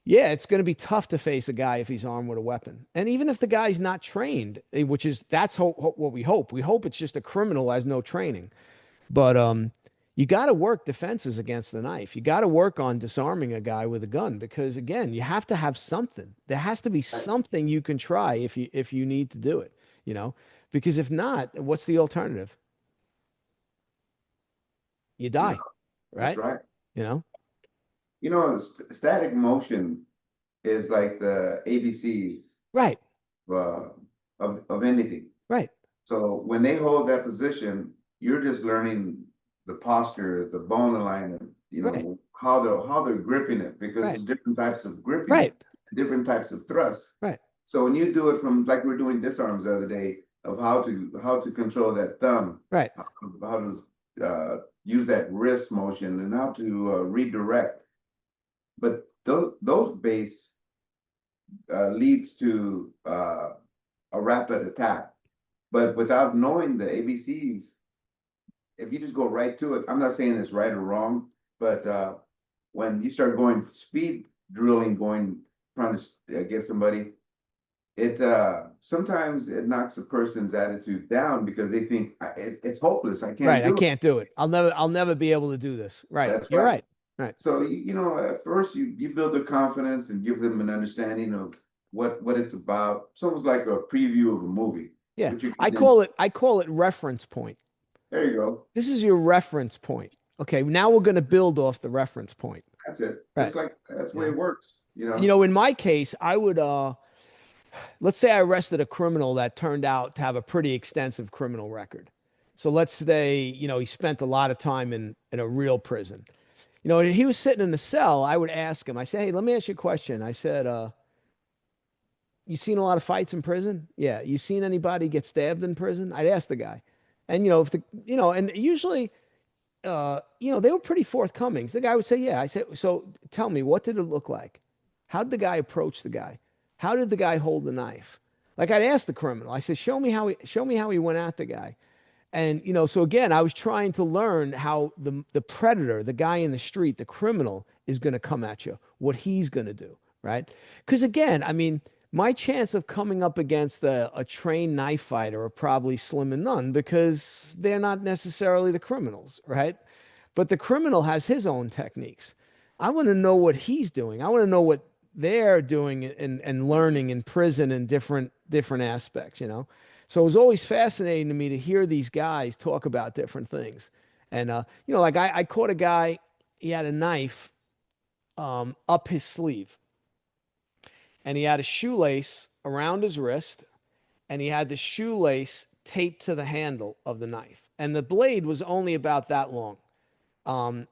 yeah, it's going to be tough to face a guy if he's armed with a weapon. And even if the guy's not trained, which is that's what we hope. We hope it's just a criminal who has no training. But you got to work defenses against the knife. You got to work on disarming a guy with a gun because again, you have to have something. There has to be
Right.
something you can try if you need to do it, you know? Because if not, what's the alternative? You
No,
die,
that's
right?
right.
You know?
Static motion is like the ABCs
Right,
uh, of anything.
right,
So when they hold that position, you're just learning the posture, the bone alignment,
right,
how they're gripping it because
right,
there's different types of gripping,
right,
different types of thrusts.
right,
So when you do it from like we are doing disarms the other day of how to control that thumb,
right,
how to use that wrist motion and how to redirect. But those base leads to a rapid attack. But without knowing the ABCs, if you just go right to it, I'm not saying it's right or wrong, but when you start going speed drilling, trying to get somebody, it sometimes it knocks a person's attitude down because they think it's hopeless. I can't
right. I
do it.
can't do it. I'll never be able to do this. Right.
That's
You're
right.
right. Right.
So at first you build their confidence and give them an understanding of what it's about. It's almost like a preview of a movie,
Yeah.
which you
I
can then
call it I call it reference point.
there you go.
This is your reference point. Okay, now we're going to build off the reference point.
That's it.
Right.
It's like that's the
You
way it
know.
works.
In my case, I would let's say I arrested a criminal that turned out to have a pretty extensive criminal record. So let's say, he spent a lot of time in a real prison. And he was sitting in the cell, I would ask him, I say, "Hey, let me ask you a question." I said, "You seen a lot of fights in prison?" "Yeah." "You seen anybody get stabbed in prison?" I'd ask the guy. And if and usually they were pretty forthcoming. The guy would say, "Yeah." I said, "So tell me, what did it look like? How did the guy approach the guy? How did the guy hold the knife?" Like I'd ask the criminal. I said, "Show me how he went at the guy." And so again, I was trying to learn how the predator, the guy in the street, the criminal, is going to come at you, what he's going to do, right? Because again, I mean, my chance of coming up against a trained knife fighter are probably slim and none because they're not necessarily the criminals, right? But the criminal has his own techniques. I want to know what he's doing. I want to know what they're doing and learning in prison and different aspects, So it was always fascinating to me to hear these guys talk about different things. And like I caught a guy, he had a knife up his sleeve, and he had a shoelace around his wrist, and he had the shoelace taped to the handle of the knife, and the blade was only about that long. And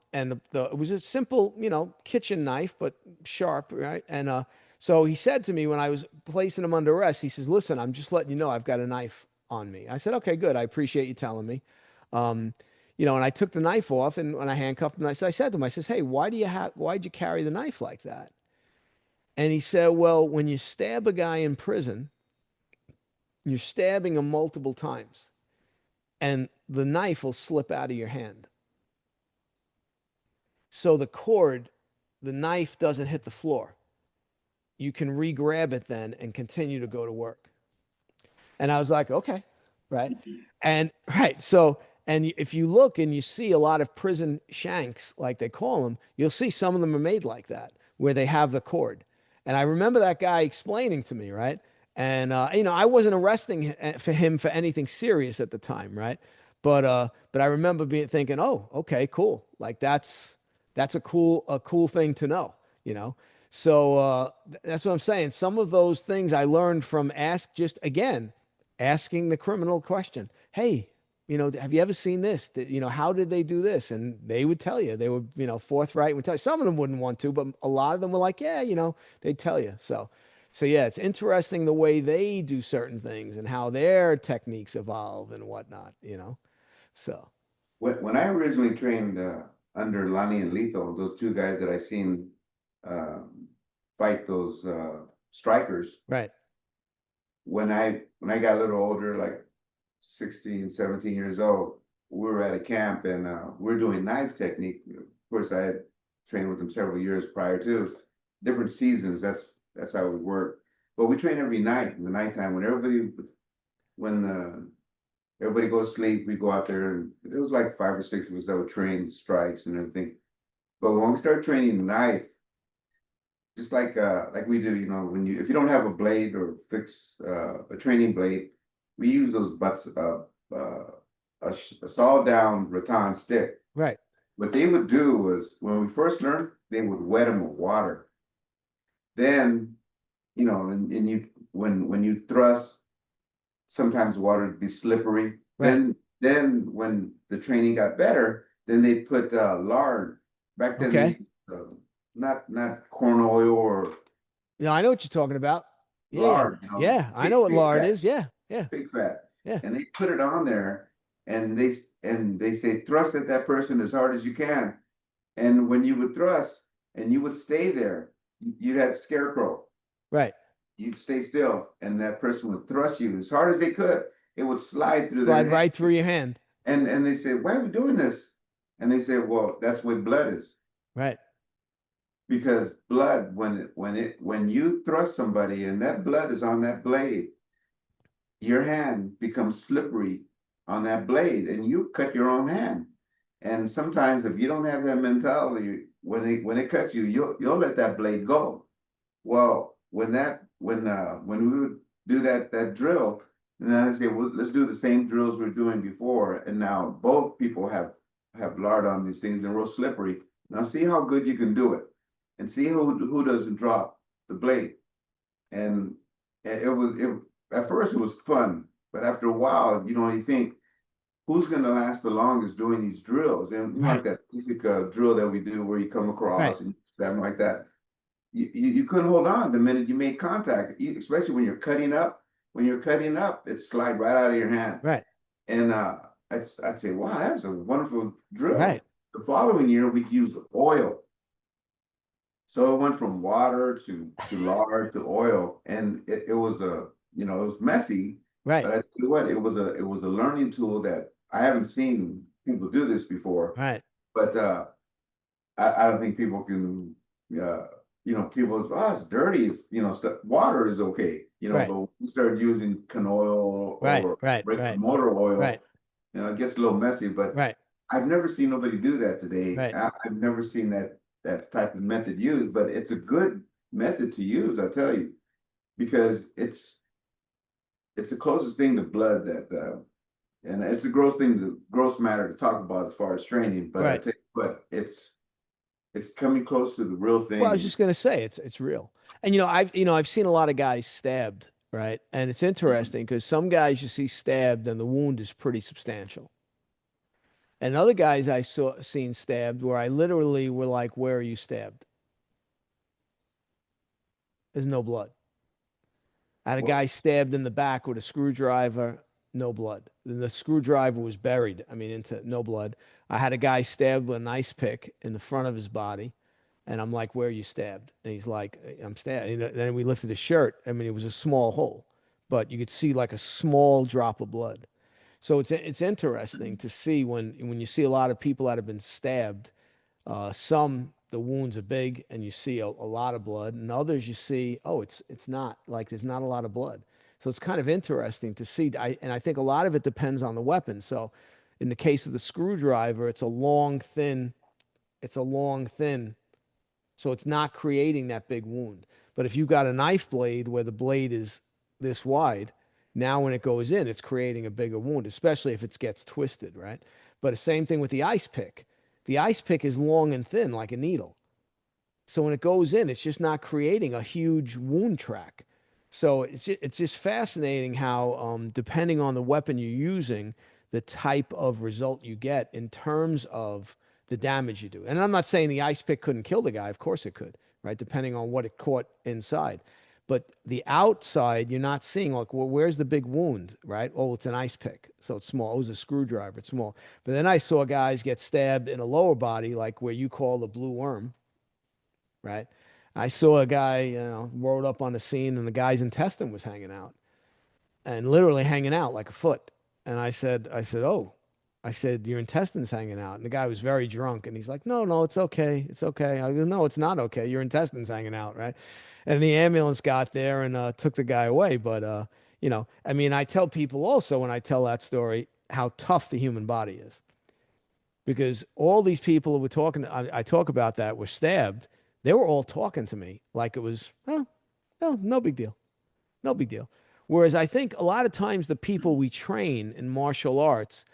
it was a simple, kitchen knife, but sharp, right? And so he said to me when I was placing him under arrest, he says, "Listen, I'm just letting you know I've got a knife on me." I said, "Okay, good. I appreciate you telling me." Um, and I took the knife off, and when I handcuffed him, I said to him, I says, "Hey, why'd you carry the knife like that?" And he said, "Well, when you stab a guy in prison, you're stabbing him multiple times, and the knife will slip out of your hand. So the knife doesn't hit the floor. You can re-grab it then and continue to go to work." And I was like, okay, right. And right. So, and if you look and you see a lot of prison shanks, like they call them, you'll see some of them are made like that, where they have the cord. And I remember that guy explaining to me, right? And I wasn't arresting for him for anything serious at the time, right? But I remember thinking, oh, okay, cool. Like that's a cool thing to know, you know. So that's what I'm saying. Some of those things I learned from asking the criminal question. Hey, have you ever seen this? How did they do this? And they would tell you. They were, forthright and would tell you. Some of them wouldn't want to, but a lot of them were like, yeah, they'd tell you. So yeah, it's interesting the way they do certain things and how their techniques evolve and whatnot. So
When I originally trained under Lonnie and Leto, those two guys that I seen um, fight those strikers,
right,
when I got a little older, like 16, 17 years old, we were at a camp and we're doing knife technique. Of course, I had trained with them several years prior to different seasons. That's how we work. But we train every night in the nighttime when everybody goes to sleep. We go out there and it was like 5 or 6 of us that would train strikes and everything. But when we start training the knife, just like we do, when if you don't have a blade or fix a training blade, we use those butts a sawed down rattan stick.
right,
What they would do was when we first learned, they would wet them with water. Then, and you when you thrust, sometimes the water would be slippery.
right.
Then when the training got better, then they put lard. Back then
Okay.
they not corn oil or
I know what you're talking about. Yeah, yeah,
lard,
yeah. I know
big
what
big
lard
fat,
is. Yeah, yeah,
big fat,
yeah.
and they put it on there, and they say thrust at that person as hard as you can, and when you would thrust and you would stay there, you had scarecrow.
Right.
You'd stay still, and that person would thrust you as hard as they could. It would slide through their
Slide
hand,
right through your hand.
and they said, "Why are we doing this?" And they said, "Well, that's what blood is."
Right.
Because blood, when you thrust somebody and that blood is on that blade, your hand becomes slippery on that blade and you cut your own hand. And sometimes if you don't have that mentality, when it cuts you, you'll let that blade go. Well, when we would do that drill, and then I say, well, let's do the same drills we're doing before. And now both people have lard on these things and real slippery. Now see how good you can do it, and see who doesn't drop the blade. And it at first it was fun, but after a while, you think who's going to last the longest doing these drills? And like
Right.
that basic drill that we do where you come
Right.
across and them like that. You couldn't hold on the minute you made contact, especially when you're cutting up. When you're cutting up, it slide right out of your hand.
Right.
And I'd say, wow, that's a wonderful drill.
Right.
The following year, we'd use oil. So it went from water to lard to oil, and it was it was messy,
Right.
but I tell you what, it was a learning tool that I haven't seen people do this before.
Right.
But I don't think people can, people, oh, it's dirty. It's, stuff. Water is okay,
Right.
but when we start using canola
Right.
or
Right.
regular
Right.
motor oil,
Right.
it gets a little messy. But
Right.
I've never seen nobody do that today.
Right.
I've never seen that type of method used, but it's a good method to use, I tell you, because it's the closest thing to blood and it's a gross matter to talk about as far as training. But I
Right.
tell you what, it's coming close to the real
Well, I was
thing.
just gonna say it's real. And I've seen a lot of guys stabbed, right? And it's interesting because some guys you see stabbed and the wound is pretty substantial. And other guys I saw seen stabbed where I literally were like, "Where are you stabbed? There's no blood." I had a
Well,
guy stabbed in the back with a screwdriver, no blood. And the screwdriver was buried. I mean, into no blood. I had a guy stabbed with an ice pick in the front of his body. And I'm like, "Where are you stabbed?" And he's like, "I'm stabbed." And then we lifted his shirt. I mean, it was a small hole, but you could see like a small drop of blood. So it's interesting to see when you see a lot of people that have been stabbed. Some the wounds are big and you see a lot of blood, and others you see, oh, it's not like there's not a lot of blood. So it's kind of interesting to see. I think a lot of it depends on the weapon. So in the case of the screwdriver, it's a long thin, so it's not creating that big wound. But if you've got a knife blade where the blade is this wide, now when it goes in, it's creating a bigger wound, especially if it gets twisted, right? But the same thing with the ice pick. The ice pick is long and thin like a needle. So when it goes in, it's just not creating a huge wound track. So it's just fascinating how, depending on the weapon you're using, the type of result you get in terms of the damage you do. And I'm not saying the ice pick couldn't kill the guy. Of course it could, right? Depending on what it caught inside. But the outside, you're not seeing like, well, where's the big wound, right? Oh, it's an ice pick, so it's small. It was a screwdriver, it's small. But then I saw guys get stabbed in a lower body, like where you call the blue worm, right? I saw a guy, rolled up on the scene and the guy's intestine was hanging out and literally hanging out like a foot. And "Oh," I said, "Your intestine's hanging out." And the guy was very drunk and he's like, "No, no, it's okay. It's okay." I go, "No, it's not okay. Your intestine's hanging out," right? And the ambulance got there and took the guy away. But, I mean, I tell people also when I tell that story how tough the human body is because all these people who were talking, I talk about that were stabbed. They were all talking to me like it was, oh, no, no big deal, no big deal. Whereas I think a lot of times the people we train in martial arts,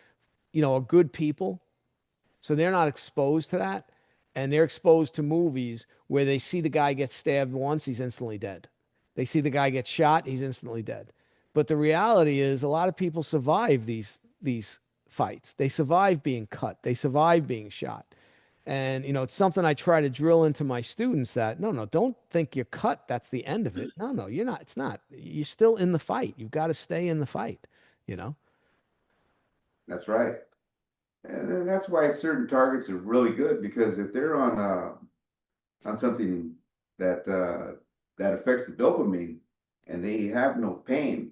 are good people, so they're not exposed to that, and they're exposed to movies where they see the guy get stabbed once, he's instantly dead. They see the guy get shot, he's instantly dead. But the reality is, a lot of people survive these fights. They survive being cut. They survive being shot. And it's something I try to drill into my students that no, no, don't think you're cut. That's the end of it. No, no, you're not. It's not. You're still in the fight. You've got to stay in the fight. You know.
that's right. And that's why certain targets are really good because if they're on something that that affects the dopamine and they have no pain,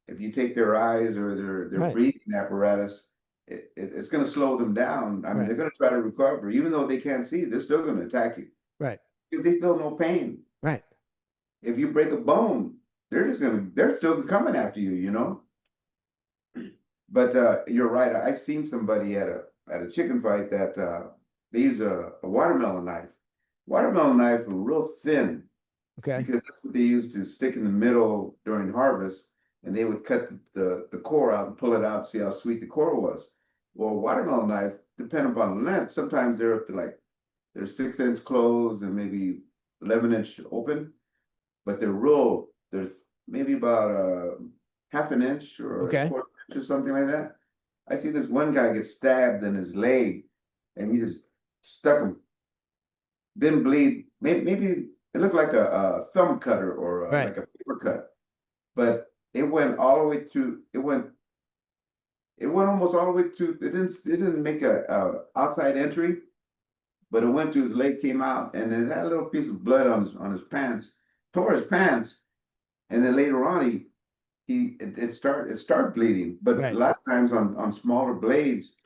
if you take their eyes or their
Right.
breathing apparatus, it's going to slow them down. I mean,
Right.
they're going to try to recover, even though they can't see. They're still going to attack you
Right.
because they feel no pain.
Right.
If you break a bone, they're still coming after you, you know. But you're right. I've seen somebody at a chicken fight that they use a watermelon knife. Watermelon knife are real thin
Okay.
because that's what they used to stick in the middle during harvest, and they would cut the core out and pull it out, see how sweet the core was. Well, watermelon knife, depending upon the length, sometimes they're up to like they're 6 inch closed and maybe 11 inch open, but they're maybe about a half an inch or a
Okay.
quarter inch or something like that. I see this one guy get stabbed in his leg, and he just stuck him, didn't bleed. Maybe it looked like a thumb cutter or
Right.
like a paper cut, but it went all the way through. It went almost all the way through. It didn't make a outside entry, but it went to his leg, came out, and then that little piece of blood on his pants, tore his pants, and then later on it started bleeding. But a
Right.
lot of times on smaller blades,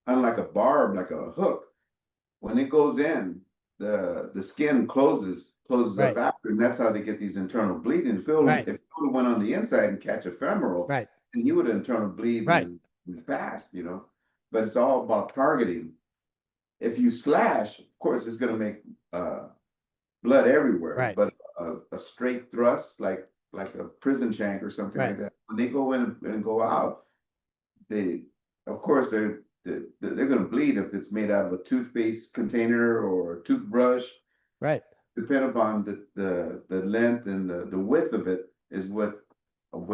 unlike a barb, like a hook, when it goes in, the skin closes up
Right.
after, and that's how they get these internal bleeding.
Right.
If it would have went on the inside and catch a femoral,
Right.
then you would internal bleed
Right.
and fast, you know. But it's all about targeting. If you slash, of course, it's going to make blood everywhere.
Right.
But a straight thrust, like a prison shank or something
Right.
like that, when they go in and go out, they, of course, they're going to bleed if it's made out of a toothpaste container or a toothbrush.
Right.
Depending upon the length and the width of it is what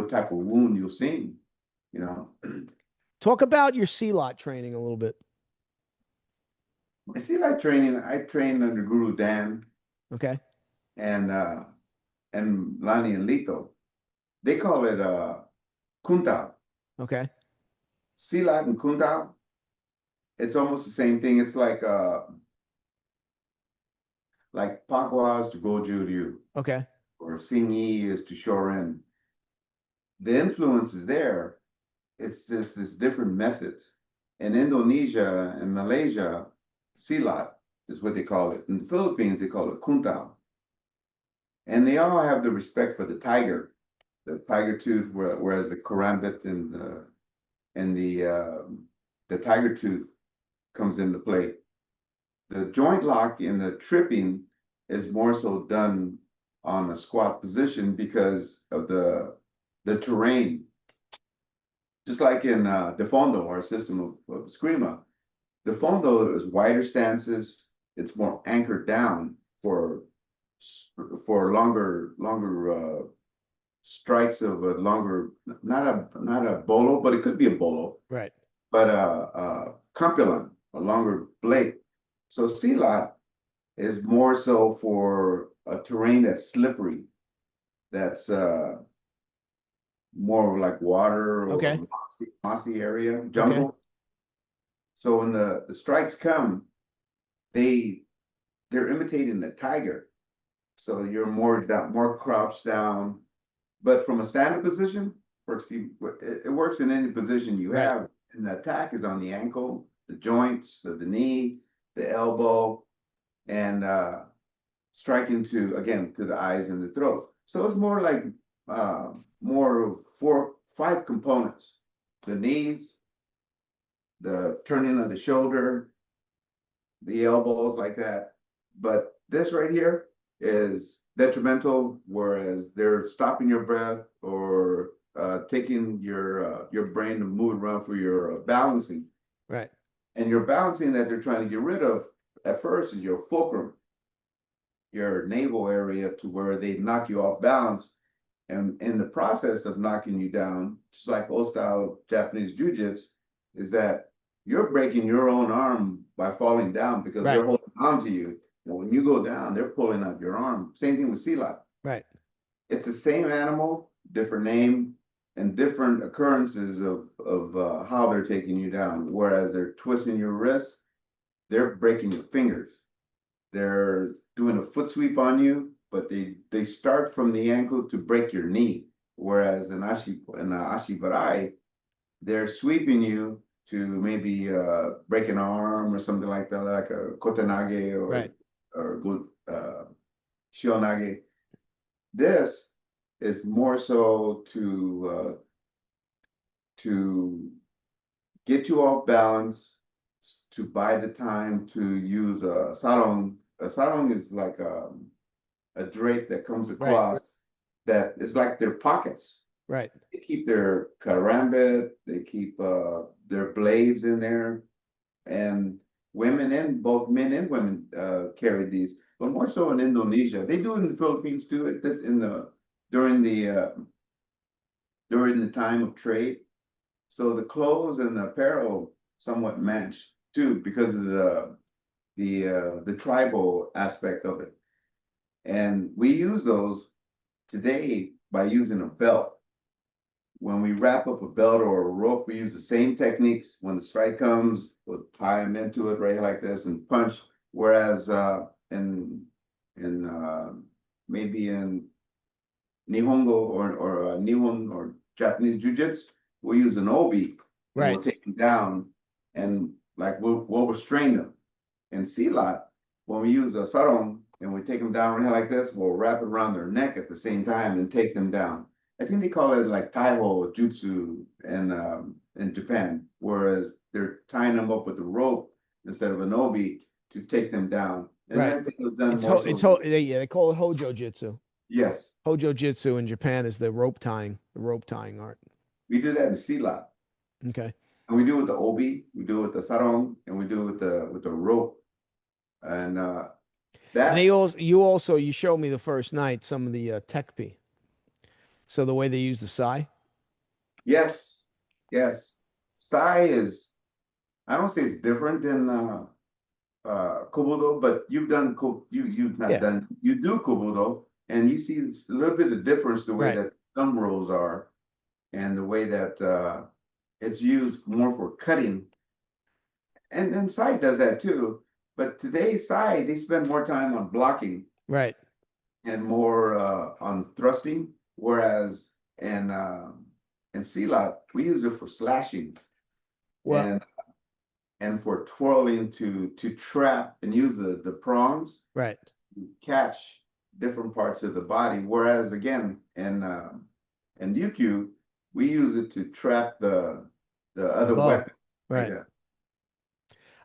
type of wound you'll see. You know.
Talk about your C-lot training a little bit.
I see like training. I trained under Guru Dan
Okay.
and Lonnie and Leto. They call it Kuntao.
Okay.
Silat and Kuntao, it's almost the same thing. It's like Pakwa is to Goju Ryu
Okay.
or Xingyi is to Shorin. The influence is there. It's just this different methods. In Indonesia and Malaysia, Silat is what they call it. In the Philippines, they call it Kuntao. And they all have the respect for the tiger tooth, whereas the karambit and the tiger tooth comes into play. The joint lock in the tripping is more so done on a squat position because of the terrain. Just like in De Fondo, our system of Eskrima, De Fondo is wider stances. It's more anchored down for longer strikes of a longer, not a bolo, but it could be a bolo,
Right.
but a campilan, a longer blade. So silat is more so for a terrain that's slippery, that's more like water or
Okay.
mossy area, jungle.
Okay.
So when the strikes come, they're imitating the tiger. So you're more crouched down. But from a standing position, it works in any position you
Right.
have. And the attack is on the ankle, the joints of the knee, the elbow, and striking to the eyes and the throat. So it's more like more 5 components: the knees, the turning of the shoulder, the elbows like that. But this right here is detrimental, whereas they're stopping your breath or taking your brain to move around for your balancing.
Right.
And your balancing that they're trying to get rid of at first is your fulcrum, your navel area, to where they knock you off balance. And in the process of knocking you down, just like old style Japanese jiu-jitsu, is that you're breaking your own arm by falling down because they're
Right.
holding on to you. And when you go down, they're pulling up your arm. Same thing with silat.
Right.
It's the same animal, different name, and different occurrences of how they're taking you down. Whereas they're twisting your wrists, they're breaking your fingers. They're doing a foot sweep on you, but they start from the ankle to break your knee. Whereas in Ashibarai, they're sweeping you to maybe break an arm or something like that, like a kotenage
Right.
or good shionage. This is more so to get you off balance, to buy the time to use a sarong. A sarong is like a drape that comes
Right.
across that is like their pockets.
Right.
They keep their karambit, they keep their blades in there, and women and both men and women carry these, but more so in Indonesia. They do it in the Philippines too. During the during the time of trade. So the clothes and the apparel somewhat match too because of the tribal aspect of it. And we use those today by using a belt. When we wrap up a belt or a rope, we use the same techniques. When the strike comes, we'll tie them into it right like this and punch. Whereas in maybe in Nihongo or Nihon or Japanese Jiu-Jitsu, we'll use an obi and
Right.
we'll take them down and like we'll restrain them. In Silat, when we use a sarong and we take them down like this, we'll wrap it around their neck at the same time and take them down. I think they call it like Taiho Jutsu in Japan, whereas they're tying them up with a rope instead of an obi to take them down. And
Right.
that thing was done
It's
more so.
they call it Hojo Jitsu.
Yes,
Hojo Jitsu in Japan is the rope tying art.
we do that in Silat.
Okay.
And we do it with the obi, we do it with the sarong, and we do it with the rope. And
And
that
you showed me the first night some of the tekpi. So the way they use the sai.
yes, yes. Sai is, I don't say it's different than Kobudo, but you've not
Yeah,
done, you do Kobudo, and you see it's a little bit of difference the way
right,
that thumb rolls are, and the way that it's used more for cutting, and Sai does that too. But today, Sai, they spend more time on blocking
right.
and more on thrusting, whereas in Silat, we use it for slashing
Well,
and for twirling to trap and use the prongs
right.
to catch different parts of the body. Whereas again, in Ryukyu, we use it to trap the
The
other
bow,
weapon like
right.
that.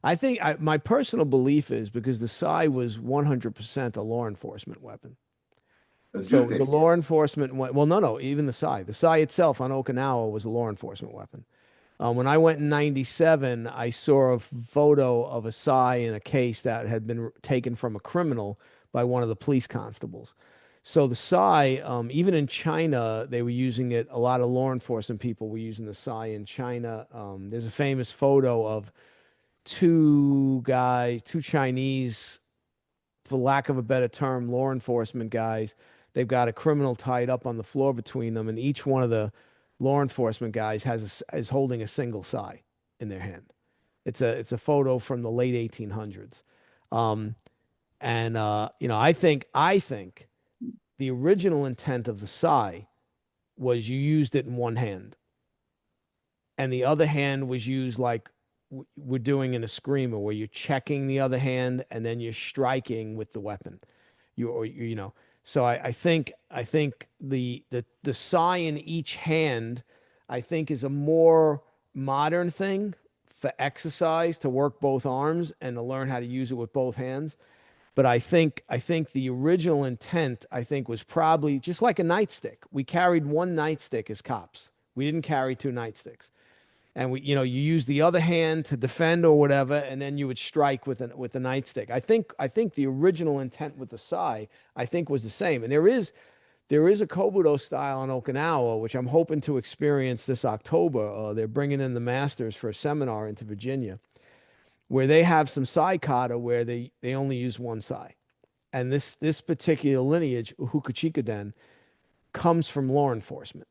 I think my personal belief is because the Sai was 100% a law enforcement weapon.
The
So it was a
Jute,
law
yes.
enforcement. Well, no, even the Sai. The Sai itself on Okinawa was a law enforcement weapon. When I went in '97, I saw a photo of a Sai in a case that had been taken from a criminal by one of the police constables. So the Sai, even in China, they were using it. A lot of law enforcement people were using the Sai in China. There's a famous photo of two guys, two Chinese, for lack of a better term, law enforcement guys. They've got a criminal tied up on the floor between them, and each one of the law enforcement guys is holding a single Sai in their hand. It's a photo from the late 1800s, um, and I think the original intent of the Sai was you used it in one hand, and the other hand was used like we're doing in a screamer, where you're checking the other hand and then you're striking with the weapon. You know. So I think the Sai in each hand, I think, is a more modern thing for exercise to work both arms and to learn how to use it with both hands. But I think the original intent, I think, was probably just like a nightstick. We carried one nightstick as cops. We didn't carry two nightsticks. And you use the other hand to defend or whatever, and then you would strike with the nightstick. I think the original intent with the Sai, I think, was the same. And there is a Kobudo style in Okinawa, which I'm hoping to experience this October. They're bringing in the masters for a seminar into Virginia, where they have some Sai kata where they only use one Sai. And this particular lineage, Uhukuchikuden, comes from law enforcement.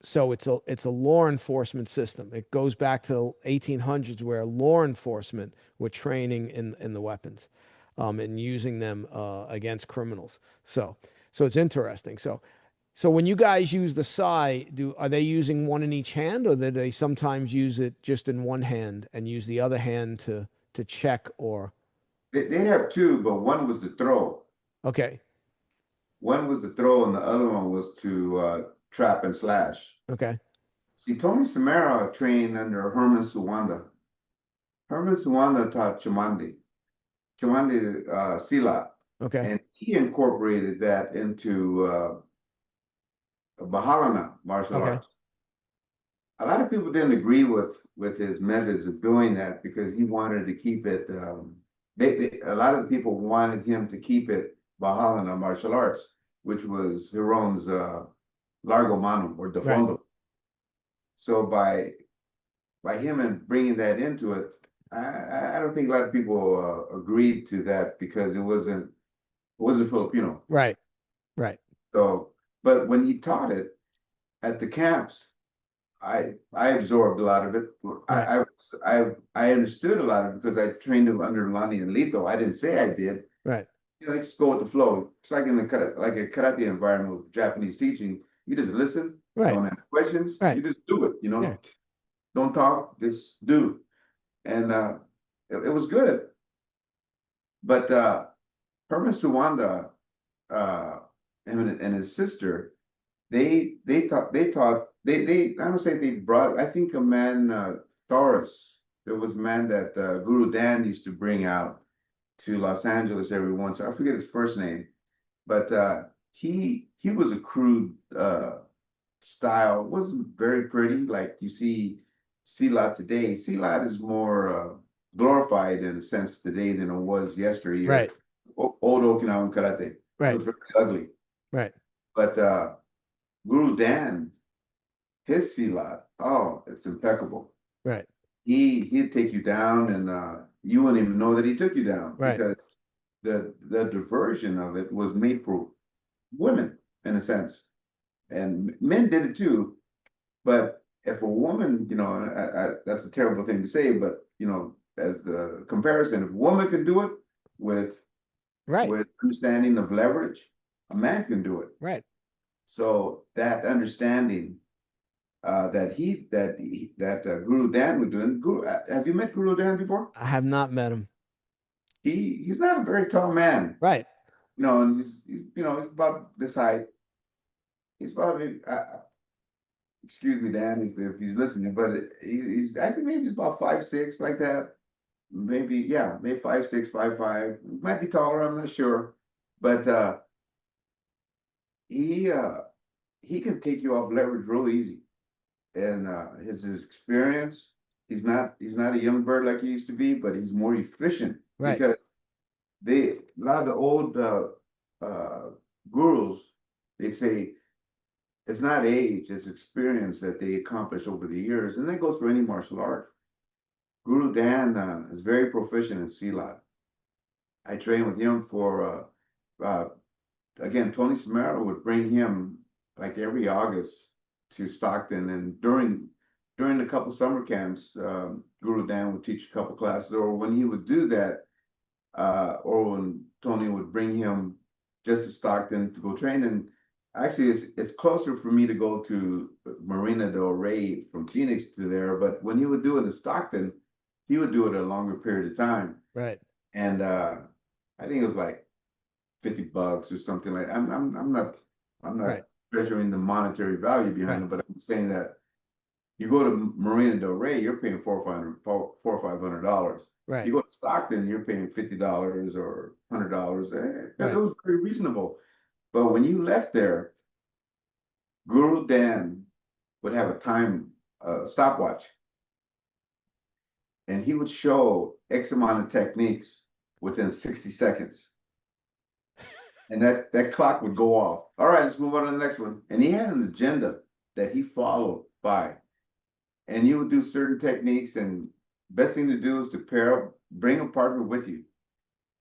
So it's a law enforcement system. It goes back to 1800s, where law enforcement were training in the weapons, and using them against criminals. So it's interesting. So when you guys use the Sai, are they using one in each hand, or do they sometimes use it just in one hand and use the other hand to check or?
They'd have two, but one was the throw.
Okay,
One was the throw, and the other one was to trap and slash.
okay,
See, Tony Samara trained under Herman Suwanda. Herman Suwanda taught Chumandi Silat,
okay,
and he incorporated that into Bahalana martial
okay,
arts. A lot of people didn't agree with his methods of doing that because he wanted to keep it. A lot of the people wanted him to keep it Bahalana martial arts, which was Hiron's Largo Mano or
right,
Defondo. So by him and bringing that into it, I don't think a lot of people agreed to that because it wasn't Filipino.
right, right,
So, but when he taught it at the camps, I absorbed a lot of it.
right,
I understood a lot of it because I trained him under Lonnie and Leto. I didn't say I did.
right,
I just go with the flow. It's like in the like a karate environment with Japanese teaching. You just listen,
right,
don't ask questions,
right.
you just do it.
Yeah,
Don't talk, just do. And it was good. But Herman Suwanda, uh, and his sister, they I don't say they brought. I think a man, Taurus. There was a man that Guru Dan used to bring out to Los Angeles every once. I forget his first name, but he was a crude style. Wasn't very pretty like you see Silat today. Silat is more glorified in a sense today than it was
right,
yesteryear. Old Okinawan Karate. It
right,
was very ugly.
right,
But Guru Dan his silat, oh, it's impeccable.
Right.
He'd take you down, and you wouldn't even know that he took you down
Right.
because the diversion of it was made for women in a sense, and men did it too. But if a woman, that's a terrible thing to say, but as the comparison, if a woman can do it with
Right.
with understanding of leverage, a man can do it.
Right.
So that understanding that Guru Dan was doing. Have you met Guru Dan before?
I have not met him.
He's not a very tall man,
Right.
and he's about this height. He's probably excuse me, Dan, if he's listening, but he's I think maybe he's about 5'6", like that. Maybe, yeah, maybe 5'6", 5'5". Might be taller, I'm not sure. But he uh he can take you off leverage real easy. And his experience, he's not a young bird like he used to be, but he's more efficient
Right.
because a lot of the old uh gurus, they say it's not age, it's experience that they accomplish over the years, and that goes for any martial art. Guru Dan is very proficient in silat. I trained with him for again, Tony Samara would bring him like every August to Stockton, and during a couple summer camps, Guru Dan would teach a couple classes, or when he would do that, or when Tony would bring him just to Stockton to go train. And actually, it's closer for me to go to Marina Del Rey from Phoenix to there, but when he would do it in Stockton, he would do it a longer period of time.
Right.
And I think it was like $50 or something like. I'm not
Right.
measuring the monetary value behind
Right.
it, but I'm saying that you go to Marina Del Rey, you're paying $400 or $500.
Right.
You go to Stockton, you're paying $50 or $100. That
Right.
was very reasonable. But when you left there, Guru Dan would have a time stopwatch, and he would show X amount of techniques within 60 seconds. And that clock would go off. All right, let's move on to the next one. And he had an agenda that he followed by. And you would do certain techniques, and best thing to do is to bring a partner with you.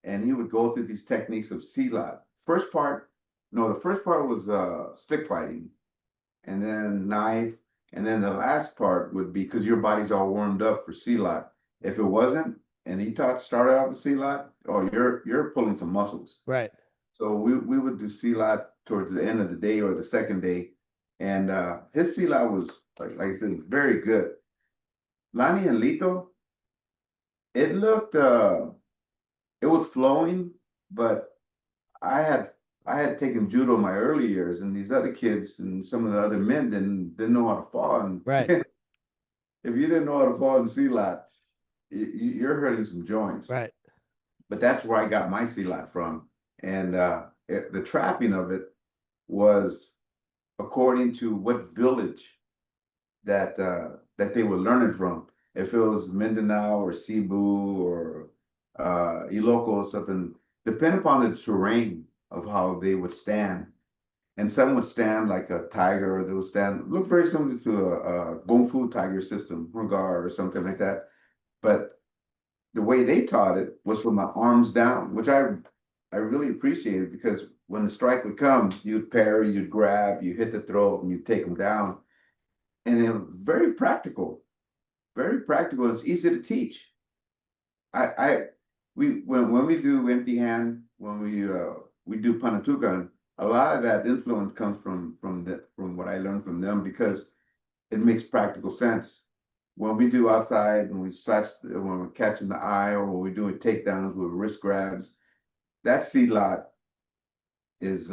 And he would go through these techniques of silat. The first part was stick fighting, and then knife, and then the last part would be because your body's all warmed up for silat. If it wasn't, and he started out with silat, oh, you're pulling some muscles.
Right.
So we would do silat towards the end of the day or the second day, and his silat was like I said, very good. Lonnie and Lito, it looked it was flowing, but I had I had taken judo in my early years, and these other kids and some of the other men didn't know how to fall. And
Right.
if you didn't know how to fall in silat, you're hurting some joints.
Right.
But that's where I got my silat from, and the trapping of it was according to what village that they were learning from. If it was Mindanao or Cebu or Ilocos or something, depending upon the terrain of how they would stand. And some would stand like a tiger, or they would stand, look very similar to a Kung Fu tiger system, Hungar or something like that. But the way they taught it was from my arms down, which I really appreciated, because when the strike would come, you'd parry, you'd grab, you hit the throat, and you take them down. And it was very practical, very practical. It's easy to teach. I we when we do empty hand, when we do panatukan, a lot of that influence comes from what I learned from them, because it makes practical sense. When we do outside, when we're catching the eye, or when we're doing takedowns with wrist grabs, that seed lot is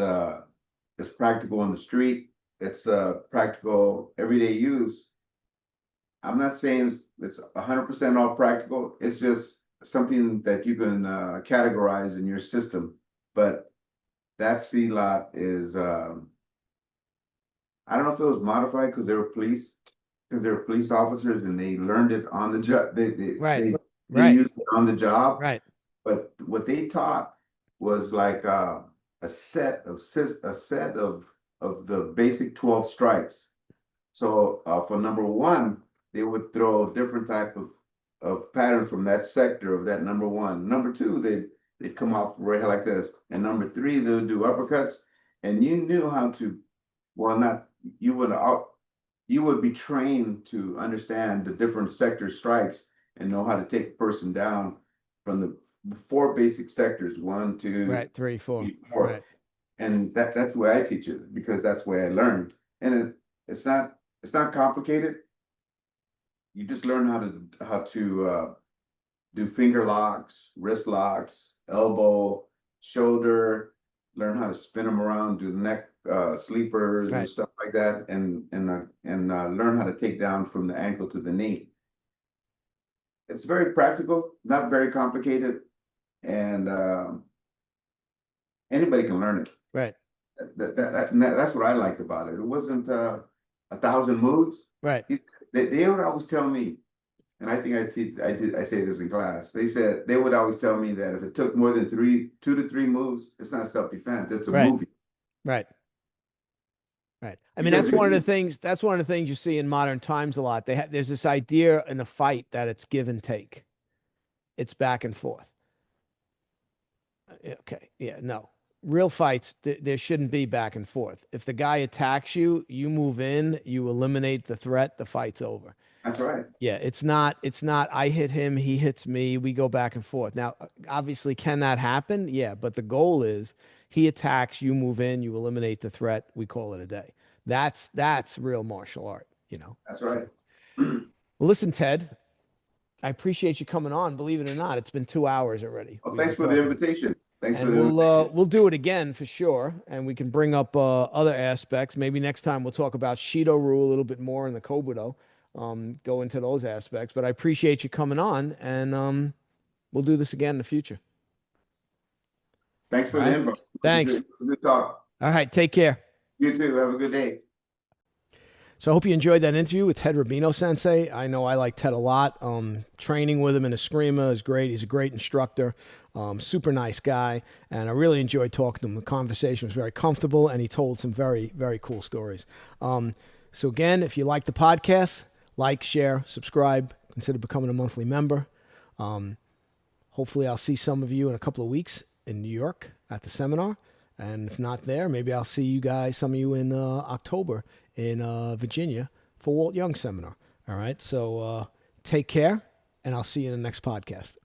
practical on the street. It's practical everyday use. I'm not saying it's 100% all practical. It's just something that you can categorize in your system. But that seed lot is, I don't know if it was modified because they were police officers, and they learned it on the job.
Right.
They
Right.
used it on the job.
Right.
But what they taught was like a set of the basic 12 strikes. So for number one, they would throw a different type of pattern from that sector of that number one. Number two, they'd come off right like this. And number three, they would do uppercuts. And you knew how to, well, not, you would be trained to understand the different sector strikes and know how to take a person down from the four basic sectors, one, two,
Right. 3, 4.
three, four.
Right.
And that's the way I teach it because that's the way I learned. And it's not complicated. You just learn how to do finger locks, wrist locks, elbow, shoulder, learn how to spin them around, do neck sleepers and
Right.
stuff like that, and learn how to take down from the ankle to the knee. It's very practical, not very complicated, and anybody can learn it.
Right.
That's what I liked about it. It wasn't 1,000 moves.
Right.
They would always tell me, and I think I say this in class. They would always tell me that if it took more than 2 to 3 moves, it's not self-defense. It's a
Right.
movie.
Right. Right. I mean,
Because
that's one of the things. That's one of the things you see in modern times a lot. There's this idea in a fight that it's give and take. It's back and forth. Okay. Yeah. No. Real fights, there shouldn't be back and forth. If the guy attacks you, you move in, you eliminate the threat, the fight's over.
That's right.
Yeah, it's not I hit him, he hits me, we go back and forth. Now, obviously, can that happen? Yeah, but the goal is he attacks, you move in, you eliminate the threat, we call it a day. That's real martial art, you know.
That's right.
Well, listen, Ted, I appreciate you coming on. Believe it or not, it's been 2 hours already.
Well,
We've
thanks
been
for the
talking.
invitation. Thanks for
And
the invitation.
we'll do it again for sure, and we can bring up other aspects. Maybe next time we'll talk about Shito-Ryu a little bit more in the Kobudo, go into those aspects. But I appreciate you coming on, and we'll do this again in the future.
Thanks
All
for the
right.
invite.
Thanks.
Good talk.
All right. Take care.
You too. Have a good day.
So I hope you enjoyed that interview with Ted Rabino Sensei. I know I like Ted a lot. Training with him in Eskrima is great. He's a great instructor. Super nice guy. And I really enjoyed talking to him. The conversation was very comfortable, and he told some very, very cool stories. So again, if you like the podcast, like, share, subscribe, consider becoming a monthly member. Hopefully I'll see some of you in a couple of weeks in New York at the seminar. And if not there, maybe I'll see you guys, some of you in October in Virginia for Walt Young seminar. All right. So take care, and I'll see you in the next podcast.